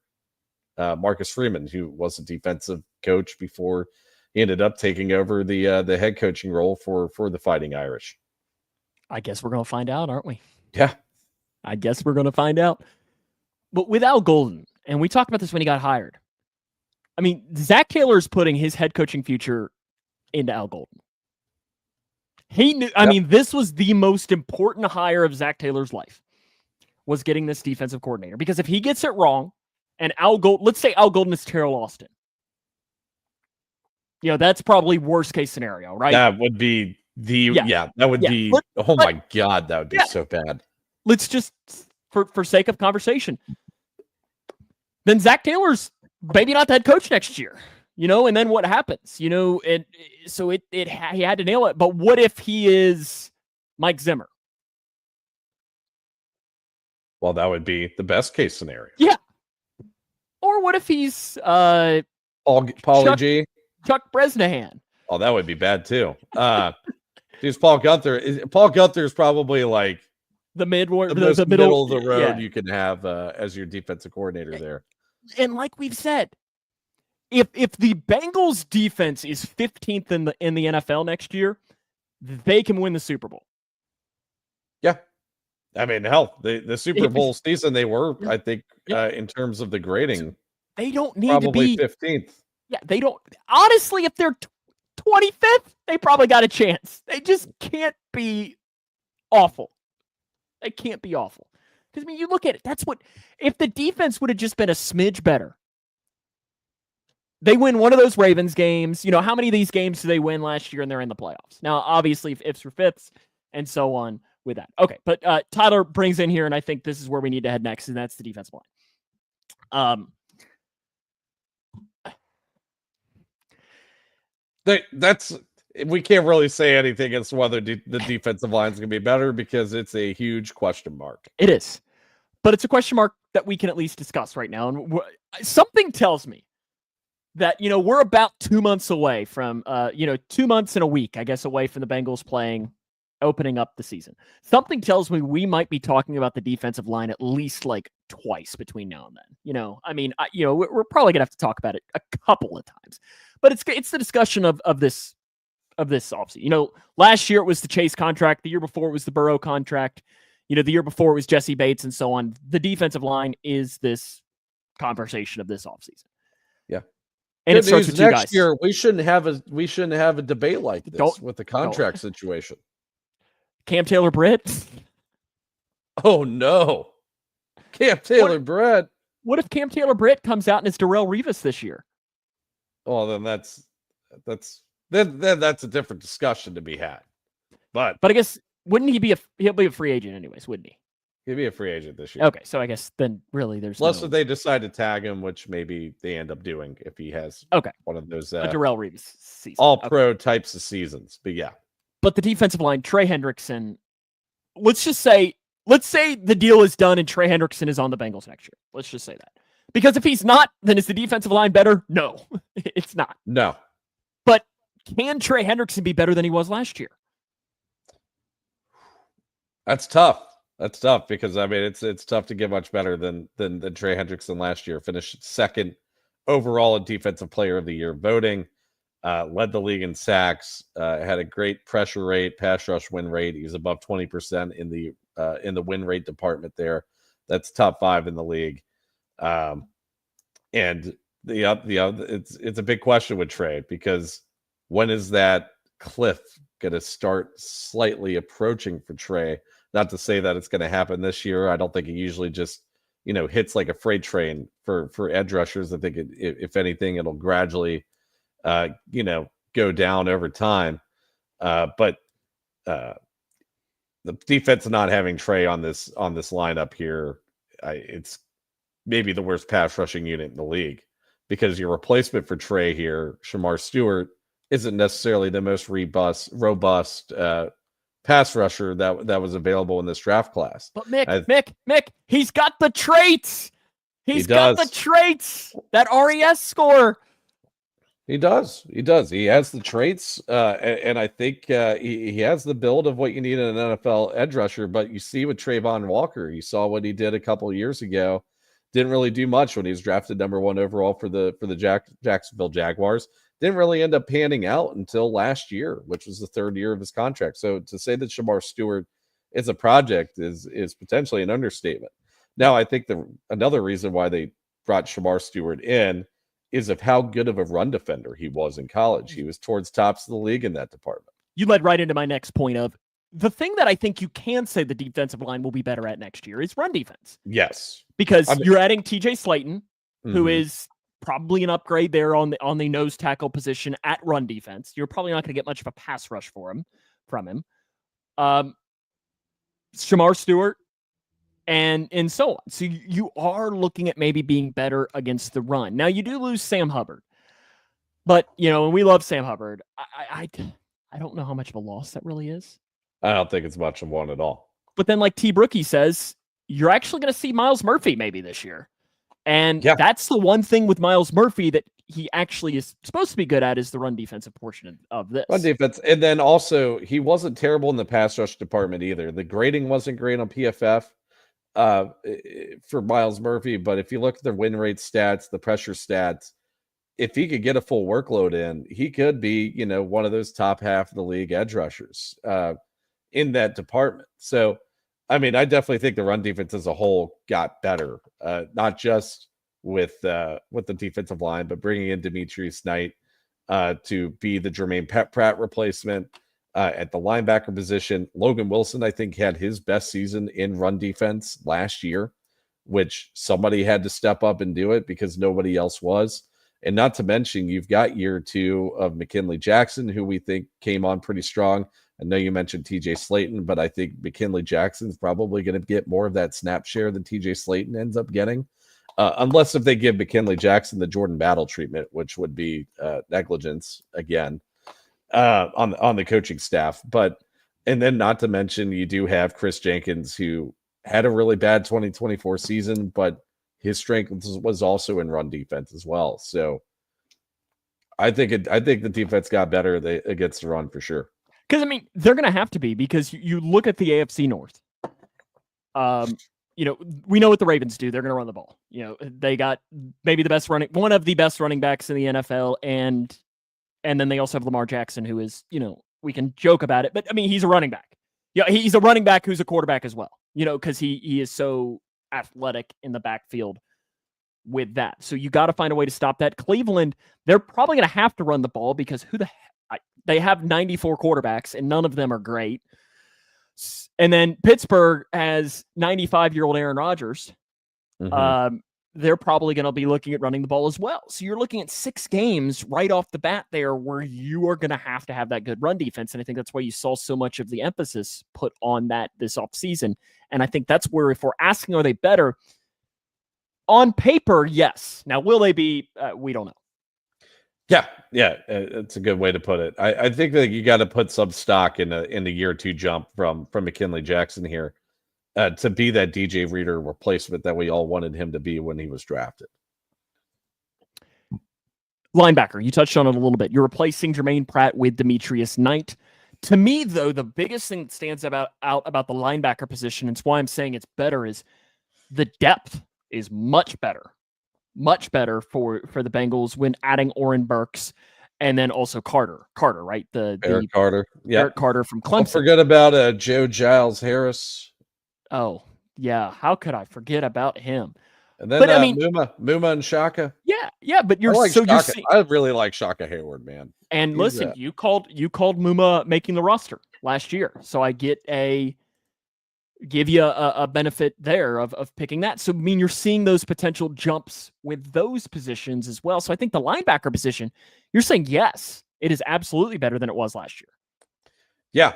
Marcus Freeman, who was a defensive coach before he ended up taking over the head coaching role for the Fighting Irish. I guess we're going to find out, aren't we? Yeah. I guess we're going to find out. But with Al Golden, and we talked about this when he got hired, I mean, Zach Taylor's putting his head coaching future into Al Golden. He knew, I mean, this was the most important hire of Zach Taylor's life, was getting this defensive coordinator. Because if he gets it wrong, and let's say Al Golden is Terrell Austin, that's probably worst case scenario, right? That would be oh my God, that would be so bad. Let's just, for sake of conversation, then Zach Taylor's maybe not the head coach next year, and then what happens, and so he had to nail it. But what if he is Mike Zimmer? Well, that would be the best case scenario. Yeah. Or what if he's Paulie G? Chuck Bresnahan? Oh, that would be bad too. He's Paul Gunther. Paul Gunther is probably like the middle of the road you can have as your defensive coordinator there. And like we've said, if the Bengals defense is 15th in the NFL next year, they can win the Super Bowl. Yeah. I mean, hell, the Super Bowl season, they were, I think, in terms of the grading, they don't need probably to be 15th. Yeah, they don't. Honestly, if they're 25th, they probably got a chance. They just can't be awful. They can't be awful. Because, I mean, you look at it, if the defense would have just been a smidge better, they win one of those Ravens games. How many of these games do they win last year and they're in the playoffs? Now, obviously, ifs or fifths and so on with that. Okay, but Tyler brings in here, and I think this is where we need to head next, and that's the defensive line. We can't really say anything as to whether the defensive line is going to be better because it's a huge question mark. It is. but it's a question mark that we can at least discuss right now. And something tells me that, we're about 2 months away from, 2 months and a week, I guess, away from the Bengals opening up the season. Something tells me we might be talking about the defensive line at least like twice between now and then. We're probably gonna have to talk about it a couple of times, but it's the discussion of this offseason. Last year it was the Chase contract. The year before it was the Burrow contract. The year before it was Jesse Bates and so on. The defensive line is this conversation of this offseason. Yeah. And it starts with you next guys. year, we shouldn't have a debate like this with the contract situation. Cam Taylor-Britt? Oh no. Cam Taylor-Britt. What if Cam Taylor-Britt comes out and is Darrelle Revis this year? Well, then that's a different discussion to be had. But I guess wouldn't he'll be a free agent anyways, wouldn't he? He'll be a free agent this year. Okay, so I guess then really there's unless if they decide to tag him, which maybe they end up doing if he has one of those a Darrelle Revis season. All pro types of seasons. But yeah. But the defensive line, Trey Hendrickson, let's say the deal is done and Trey Hendrickson is on the Bengals next year. Let's just say that. Because if he's not, then is the defensive line better? No, it's not. No. But can Trey Hendrickson be better than he was last year? That's tough. That's tough because it's tough to get much better than Trey Hendrickson last year. Finished second overall in Defensive Player of the Year voting. Led the league in sacks. Had a great pressure rate, pass rush win rate. He's above 20% in the win rate department there. That's top 5 in the league. And it's a big question with Trey because when is that cliff going to start slightly approaching for Trey? Not to say that it's going to happen this year. I don't think it usually just, hits like a freight train for edge rushers. I think if anything, it'll gradually, go down over time. But the defense not having Trey on this lineup here, it's maybe the worst pass rushing unit in the league because your replacement for Trey here, Shamar Stewart, isn't necessarily the most robust pass rusher that was available in this draft class. But Mick, he's got the traits. He's got the traits. That RES score. He does. He has the traits, and I think he has the build of what you need in an NFL edge rusher. But you see with Trayvon Walker, you saw what he did a couple of years ago. Didn't really do much when he was drafted number 1 overall for the Jacksonville Jaguars. Didn't really end up panning out until last year, which was the 3rd year of his contract. So to say that Shamar Stewart is a project is potentially an understatement. Now, I think another reason why they brought Shamar Stewart in is of how good of a run defender he was in college. He was towards tops of the league in that department. You led right into my next point of the thing that I think you can say the defensive line will be better at next year is run defense. Yes. Because you're adding TJ Slayton, who is probably an upgrade there on the nose tackle position at run defense. You're probably not going to get much of a pass rush from him. Shamar Stewart and so on. So you are looking at maybe being better against the run. Now you do lose Sam Hubbard, but and we love Sam Hubbard. I don't know how much of a loss that really is. I don't think it's much of one at all. But then like T. Brookie says, you're actually going to see Miles Murphy maybe this year. And that's the one thing with Miles Murphy that he actually is supposed to be good at is the run defensive portion of this. Run defense. And then also, he wasn't terrible in the pass rush department either. The grading wasn't great on PFF for Miles Murphy. But if you look at the win rate stats, the pressure stats, if he could get a full workload in, he could be, one of those top half of the league edge rushers in that department. So, I definitely think the run defense as a whole got better, not just with the defensive line, but bringing in Demetrius Knight to be the Jermaine Pratt replacement at the linebacker position. Logan Wilson, I think, had his best season in run defense last year, which somebody had to step up and do it because nobody else was. And not to mention, you've got year 2 of McKinley Jackson, who we think came on pretty strong. I know you mentioned TJ Slayton, but I think McKinley Jackson's probably going to get more of that snap share than TJ Slayton ends up getting. Unless if they give McKinley Jackson the Jordan Battle treatment, which would be negligence again on the coaching staff. And then not to mention, you do have Chris Jenkins, who had a really bad 2024 season, but his strength was also in run defense as well. So I think the defense got better against the run for sure. Because I mean, they're going to have to be, because you look at the AFC North. We know what the Ravens do. They're going to run the ball. They got maybe one of the best running backs in the NFL, and then they also have Lamar Jackson, who is, we can joke about it, but I mean, he's a running back. Yeah, he's a running back who's a quarterback as well. Because he is so athletic in the backfield with that. So you got to find a way to stop that. Cleveland, they're probably going to have to run the ball, because they have 94 quarterbacks and none of them are great. And then Pittsburgh has 95-year-old Aaron Rodgers. Mm-hmm. They're probably going to be looking at running the ball as well. So you're looking at 6 games right off the bat there where you are going to have that good run defense. And I think that's why you saw so much of the emphasis put on that this offseason. And I think that's where, if we're asking, are they better? On paper, yes. Now, will they be? We don't know. Yeah, it's a good way to put it. I think that you got to put some stock in the year 2 jump from McKinley Jackson here to be that DJ Reader replacement that we all wanted him to be when he was drafted. Linebacker, you touched on it a little bit. You're replacing Jermaine Pratt with Demetrius Knight. To me, though, the biggest thing that stands out about the linebacker position, and it's why I'm saying it's better, is the depth is much better for the Bengals when adding Oren Burks and then also Carter, right? Eric Carter. Yeah. Eric Carter from Clemson. Don't forget about Joe Giles Harris. Oh, yeah. How could I forget about him? And then Muma and Shaka. Yeah, but you're I really like Shaka Hayward, man. And listen, you called Muma making the roster last year. So I give you a benefit there of picking that. So I mean, you're seeing those potential jumps with those positions as well. So I think the linebacker position, you're saying yes, it is absolutely better than it was last year. Yeah.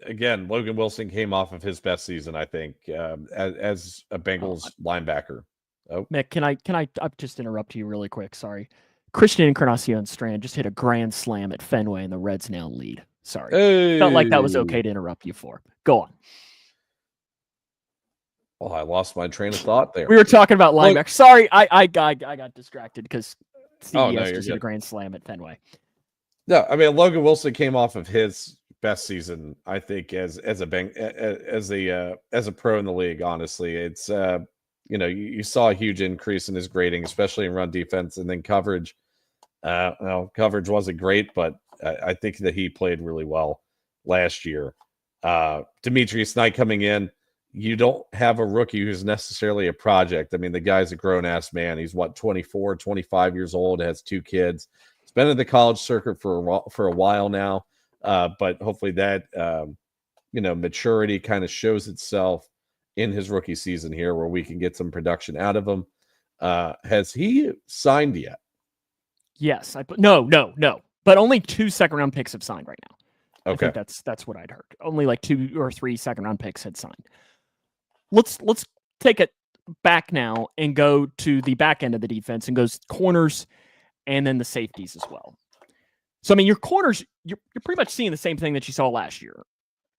Again, Logan Wilson came off of his best season, I think, as a Bengals linebacker. Oh, Mick, can I just interrupt you really quick? Sorry. Christian Encarnacion Strand just hit a grand slam at Fenway, and the Reds now lead. Sorry. Hey. Felt like that was okay to interrupt you for. Go on. Well, I lost my train of thought there. We were talking about linebacker. Sorry, I got distracted because CBS just hit a grand slam at Fenway. No, I mean, Logan Wilson came off of his best season, I think, as a pro in the league. Honestly, it's you saw a huge increase in his grading, especially in run defense, and then coverage. Coverage wasn't great, but I think that he played really well last year. Demetrius Knight coming in. You don't have a rookie who's necessarily a project. I mean, the guy's a grown-ass man. He's, 24, 25 years old, has 2 kids. He's been in the college circuit for a while now, but hopefully that, maturity kind of shows itself in his rookie season here where we can get some production out of him. Has he signed yet? Yes. No. But only 2 second-round picks have signed right now. Okay. I think that's what I'd heard. Only like 2 or 3 second-round picks had signed. Let's take it back now and go to the back end of the defense and goes corners and then the safeties as well. So, I mean, your corners, you're pretty much seeing the same thing that you saw last year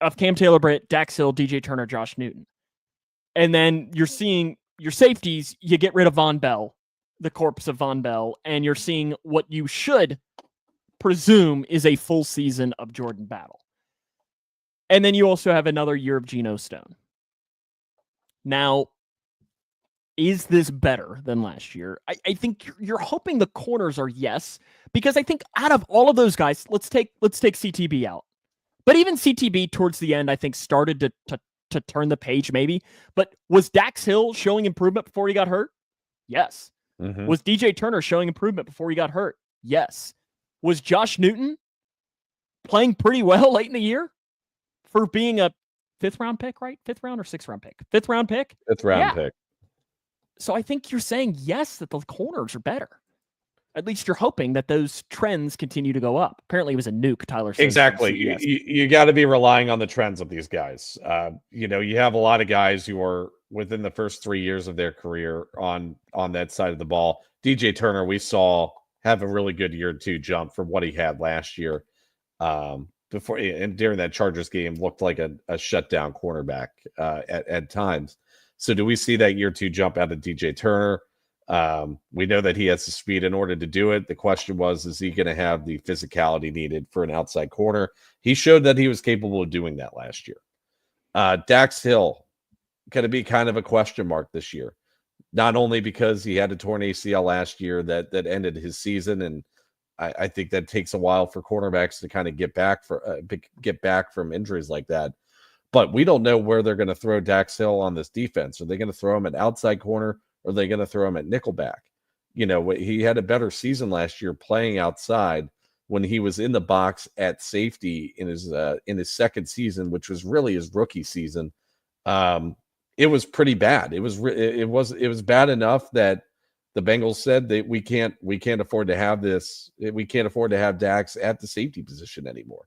of Cam Taylor-Britt, Dax Hill, DJ Turner, Josh Newton. And then you're seeing your safeties, you get rid of Von Bell, the corpse of Von Bell, and you're seeing what you should presume is a full season of Jordan Battle. And then you also have another year of Geno Stone. Now, is this better than last year? I think you're hoping the corners are yes, because I think out of all of those guys, let's take CTB out. But even CTB towards the end, I think started to turn the page maybe. But was Dax Hill showing improvement before he got hurt? Yes. Mm-hmm. Was DJ Turner showing improvement before he got hurt? Yes. Was Josh Newton playing pretty well late in the year for being a 5th round pick, right? 5th round or 6th round pick? 5th round pick? 5th round pick. So I think you're saying yes, that the corners are better. At least you're hoping that those trends continue to go up. Apparently it was a nuke, Tyler. Exactly. You got to be relying on the trends of these guys. You have a lot of guys who are within the first 3 years of their career on that side of the ball. DJ Turner, we saw have a really good year 2 jump from what he had last year. before and during that Chargers game looked like a shutdown cornerback at times. So do we see that year 2 jump out of DJ Turner? We know that he has the speed in order to do it. The question was, is he going to have the physicality needed for an outside corner? He showed that he was capable of doing that last year. Dax Hill going to be kind of a question mark this year, not only because he had a torn ACL last year that ended his season, and I think that takes a while for cornerbacks to kind of get back from injuries like that. But we don't know where they're going to throw Dax Hill on this defense. Are they going to throw him at outside corner? Or are they going to throw him at nickelback? You know, he had a better season last year playing outside when he was in the box at safety in his second season, which was really his rookie season. It was pretty bad. It was bad enough that the Bengals said that we can't afford to have this. We can't afford to have Dax at the safety position anymore.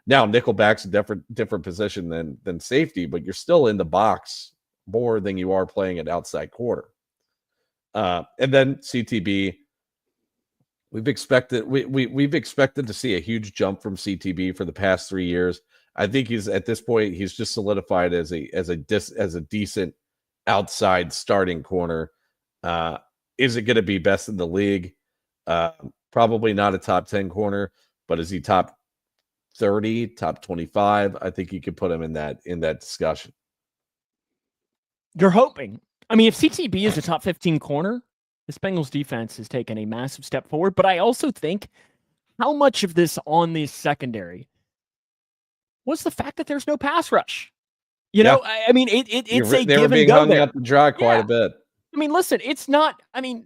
Now, nickelback's a different position than safety, but you're still in the box more than you are playing at outside corner. And then CTB, we've expected to see a huge jump from CTB for the past 3 years. I think he's at this point he's just solidified as a decent outside starting corner. Is it going to be best in the league? Probably not a top 10 corner, but is he top 30, top 25? I think you could put him in that discussion. You're hoping. I mean, if CTB is a top 15 corner, this Bengals defense has taken a massive step forward. But I also think how much of this on the secondary was the fact that there's no pass rush. You know, I mean, it's a give and go there. Up the dry quite a bit. I mean, listen, it's not. I mean,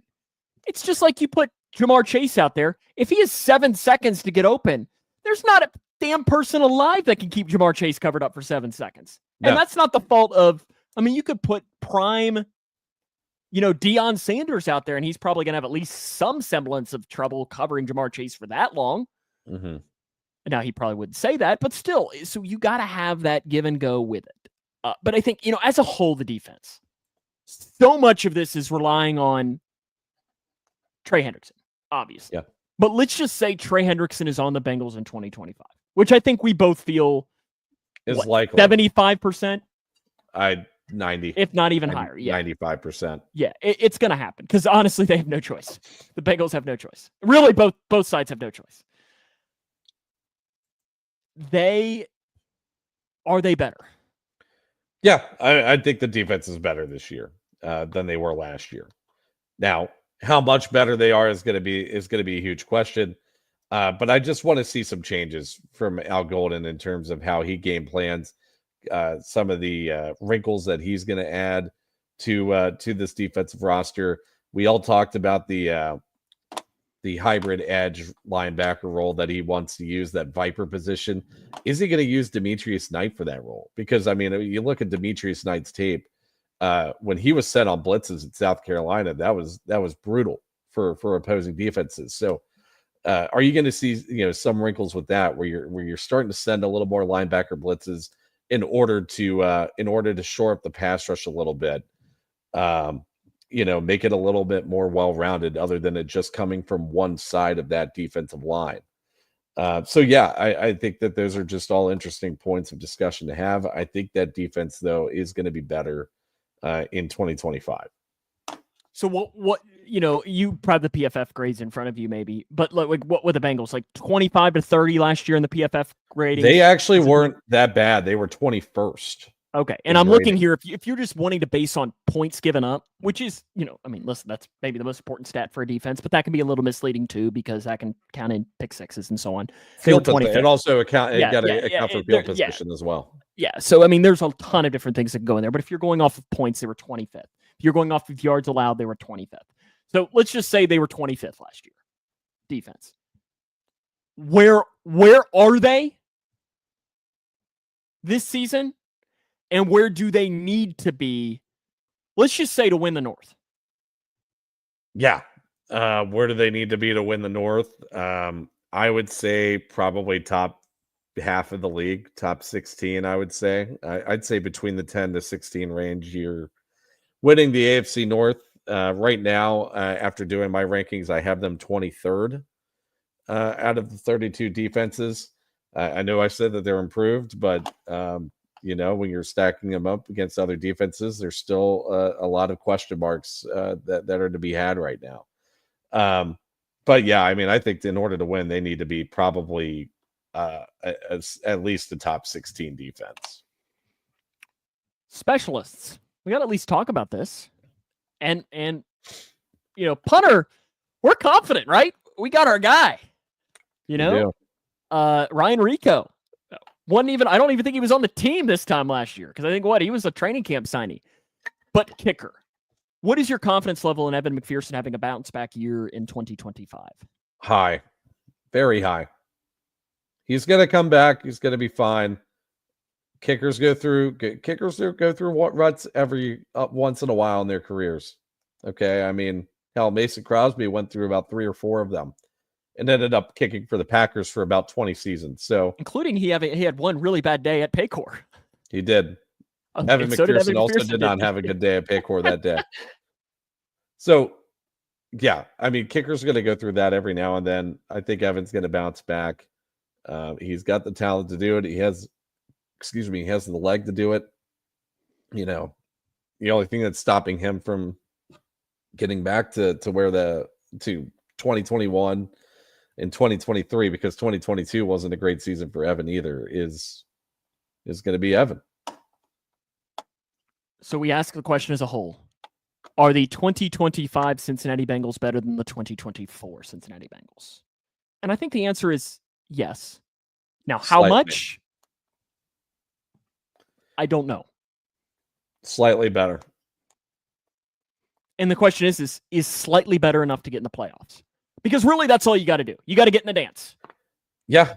it's just like you put Jamar Chase out there. If he has 7 seconds to get open, there's not a damn person alive that can keep Jamar Chase covered up for 7 seconds. No. And that's not the fault of. I mean, you could put prime, Deion Sanders out there, and he's probably going to have at least some semblance of trouble covering Jamar Chase for that long. Mm-hmm. Now, he probably wouldn't say that, but still, so you got to have that give and go with it. But I think, as a whole, the defense, so much of this is relying on Trey Hendrickson, obviously. Yeah. But let's just say Trey Hendrickson is on the Bengals in 2025, which I think we both feel is likely. 75%? 90, if not even higher. Yeah, 95%. Yeah, it's going to happen because honestly, they have no choice. The Bengals have no choice. Really, both sides have no choice. Are they better? Yeah, I think the defense is better this year than they were last year. Now, how much better they are is going to be a huge question. But I just want to see some changes from Al Golden in terms of how he game plans. Some of the wrinkles that he's going to add to this defensive roster. We all talked about the hybrid edge linebacker role that he wants to use, that Viper position. Is he going to use Demetrius Knight for that role? Because, I mean, you look at Demetrius Knight's tape, when he was set on blitzes at South Carolina, that was brutal for opposing defenses. So are you going to see, some wrinkles with that where you're starting to send a little more linebacker blitzes in order to shore up the pass rush a little bit, make it a little bit more well-rounded other than it just coming from one side of that defensive line. I think that those are just all interesting points of discussion to have. I think that defense, though, is going to be better in 2025. So what you probably the PFF grades in front of you maybe, but like what were the Bengals, like 25 to 30 last year in the PFF grading? They actually weren't that bad. They were 21st. Okay. And I'm looking here, if you're just wanting to base on points given up, which is, listen, that's maybe the most important stat for a defense, but that can be a little misleading too, because that can count in pick sixes and so on. Field position. And also account for field position as well. Yeah. So, I mean, there's a ton of different things that go in there, but if you're going off of points, they were 25th. If you're going off of yards allowed, they were 25th. So let's just say they were 25th last year. Defense. Where are they this season? And where do they need to be, let's just say, to win the North? Yeah. Where do they need to be to win the North? I would say probably top half of the league, top 16, I would say. I'd say between the 10 to 16 range, you're winning the AFC North. Right now, after doing my rankings, I have them 23rd out of the 32 defenses. I know I said that they're improved, but you know, when you're stacking them up against other defenses, there's still a lot of question marks that are to be had right now. But yeah, I mean, I think in order to win, they need to be probably at least the top 16 defense. Specialists. We got to at least talk about this. And you know, punter, we're confident, right? We got our guy. You know, Ryan Rico. I don't even think he was on the team this time last year because I think he was a training camp signee. But kicker, what is your confidence level in Evan McPherson having a bounce back year in 2025? High, very high. He's going to come back. He's going to be fine. Kickers go through what ruts every once in a while in their careers. Okay, I mean, hell, Mason Crosby went through about 3 or 4 of them, and ended up kicking for the Packers for about 20 seasons. So, including he had one really bad day at Paycor. He did. Evan McPherson also did not have a good day at Paycor that day. So, yeah, I mean, kickers are going to go through that every now and then. I think Evan's going to bounce back. He's got the talent to do it. He has the leg to do it. You know, the only thing that's stopping him from getting back to 2021 in 2023, because 2022 wasn't a great season for Evan either, is going to be Evan. So we ask the question as a whole. Are the 2025 Cincinnati Bengals better than the 2024 Cincinnati Bengals? And I think the answer is yes. Now, how much? I don't know. Slightly better. And the question is slightly better enough to get in the playoffs? Because really, that's all you got to do. You got to get in the dance. Yeah.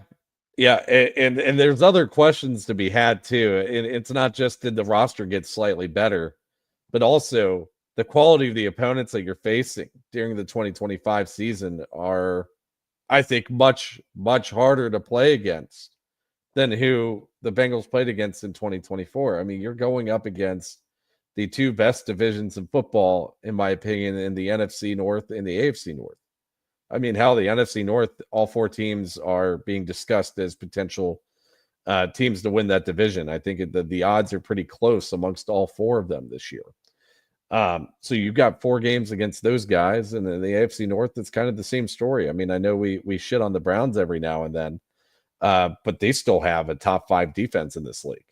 Yeah. And there's other questions to be had too. And it's not just did the roster get slightly better, but also the quality of the opponents that you're facing during the 2025 season are, I think, much, much harder to play against than who the Bengals played against in 2024. I mean, you're going up against the 2 best divisions in football, in my opinion, in the NFC North and the AFC North. I mean, hell, the NFC North, all 4 teams are being discussed as potential teams to win that division. I think the odds are pretty close amongst all 4 of them this year. So you've got 4 games against those guys, and then the AFC North, it's kind of the same story. I mean, I know we shit on the Browns every now and then, but they still have a top 5 defense in this league,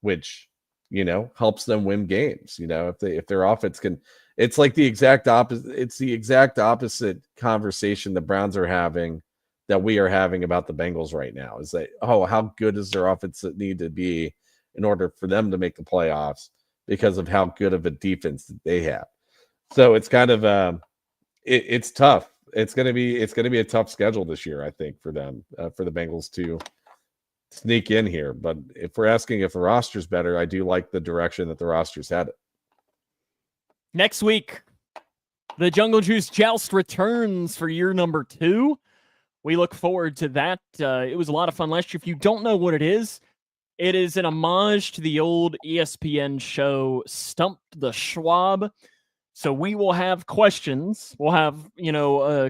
which, you know, helps them win games. You know, if their offense can, it's like the exact opposite. It's the exact opposite conversation the Browns are having that we are having about the Bengals right now. Is that, oh, how good does their offense need to be in order for them to make the playoffs because of how good of a defense that they have? So it's kind of it's tough. It's gonna be a tough schedule this year, I think, for them, for the Bengals to sneak in here. But if we're asking if the roster's better, I do like the direction that the roster's headed. Next week, the Jungle Juice Joust returns for year number 2. We look forward to that. It was a lot of fun last year. If you don't know what it is an homage to the old ESPN show Stump the Schwab. So we will have questions. We'll have,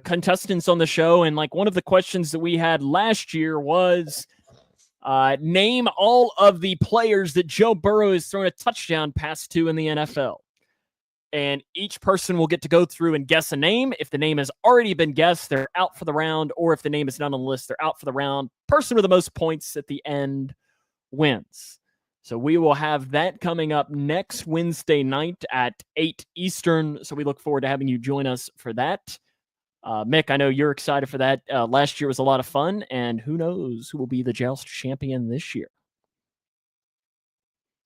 contestants on the show. And like one of the questions that we had last year was name all of the players that Joe Burrow has thrown a touchdown pass to in the NFL. And each person will get to go through and guess a name. If the name has already been guessed, they're out for the round. Or if the name is not on the list, they're out for the round. Person with the most points at the end wins. So we will have that coming up next Wednesday night at 8 Eastern. So we look forward to having you join us for that. Mick, I know you're excited for that. Last year was a lot of fun, and who knows who will be the Joust champion this year.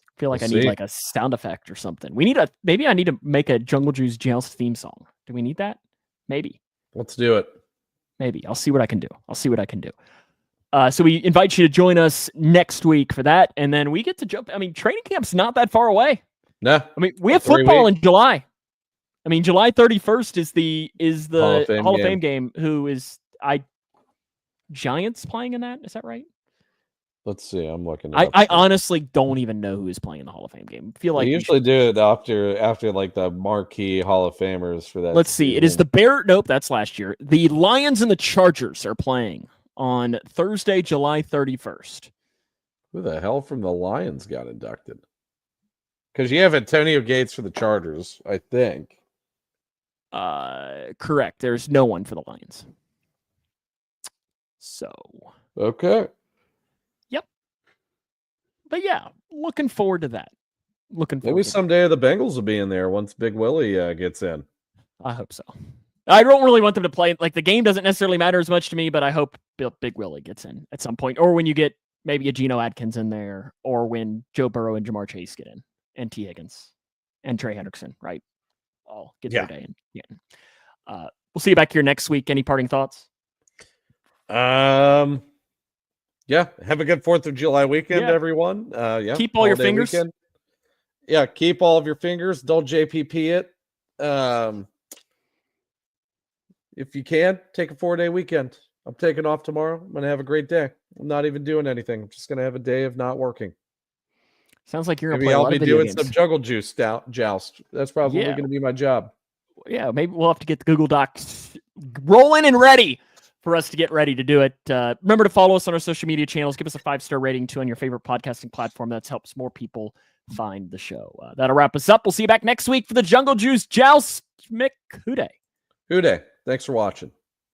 I feel like I need like a sound effect or something. Maybe I need to make a Jungle Juice Joust theme song. Do we need that? Maybe. Let's do it. Maybe. I'll see what I can do. So we invite you to join us next week for that. And then we get to jump. I mean, training camp's not that far away. No. I mean, we have football in July. I mean, July 31st is the Hall of Fame game. Who is Giants playing in that? Is that right? Let's see. I'm looking. I honestly don't even know who is playing in the Hall of Fame game. I feel like we usually do it after like the marquee Hall of Famers for that. Let's see. It is the Bear. Nope, that's last year. The Lions and the Chargers are playing on Thursday, July 31st. Who the hell from the Lions got inducted? Because you have Antonio Gates for the Chargers, I think. Correct. There's no one for the Lions. So. Okay. Yep. But yeah, looking forward to that. Maybe someday the Bengals will be in there once Big Willie gets in. I hope so. I don't really want them to play. Like, the game doesn't necessarily matter as much to me, but I hope Big Willie gets in at some point. Or when you get maybe a Geno Atkins in there, or when Joe Burrow and Jamar Chase get in, and T. Higgins, and Trey Hendrickson, right? All get their day in. Yeah. We'll see you back here next week. Any parting thoughts? Yeah. Have a good 4th of July weekend, everyone. Yeah. Keep all your fingers. Weekend. Yeah. Keep all of your fingers. Don't JPP it. If you can, take a 4-day weekend. I'm taking off tomorrow. I'm going to have a great day. I'm not even doing anything. I'm just going to have a day of not working. Sounds like you're going to maybe play a I'll lot be of video doing games. some juggle juice joust. That's probably going to be my job. Yeah, maybe we'll have to get the Google Docs rolling and ready for us to get ready to do it. Remember to follow us on our social media channels. Give us a 5-star rating too on your favorite podcasting platform. That helps more people find the show. That'll wrap us up. We'll see you back next week for the Jungle Juice Joust. Mick, Hoo day. Hoo day. Thanks for watching.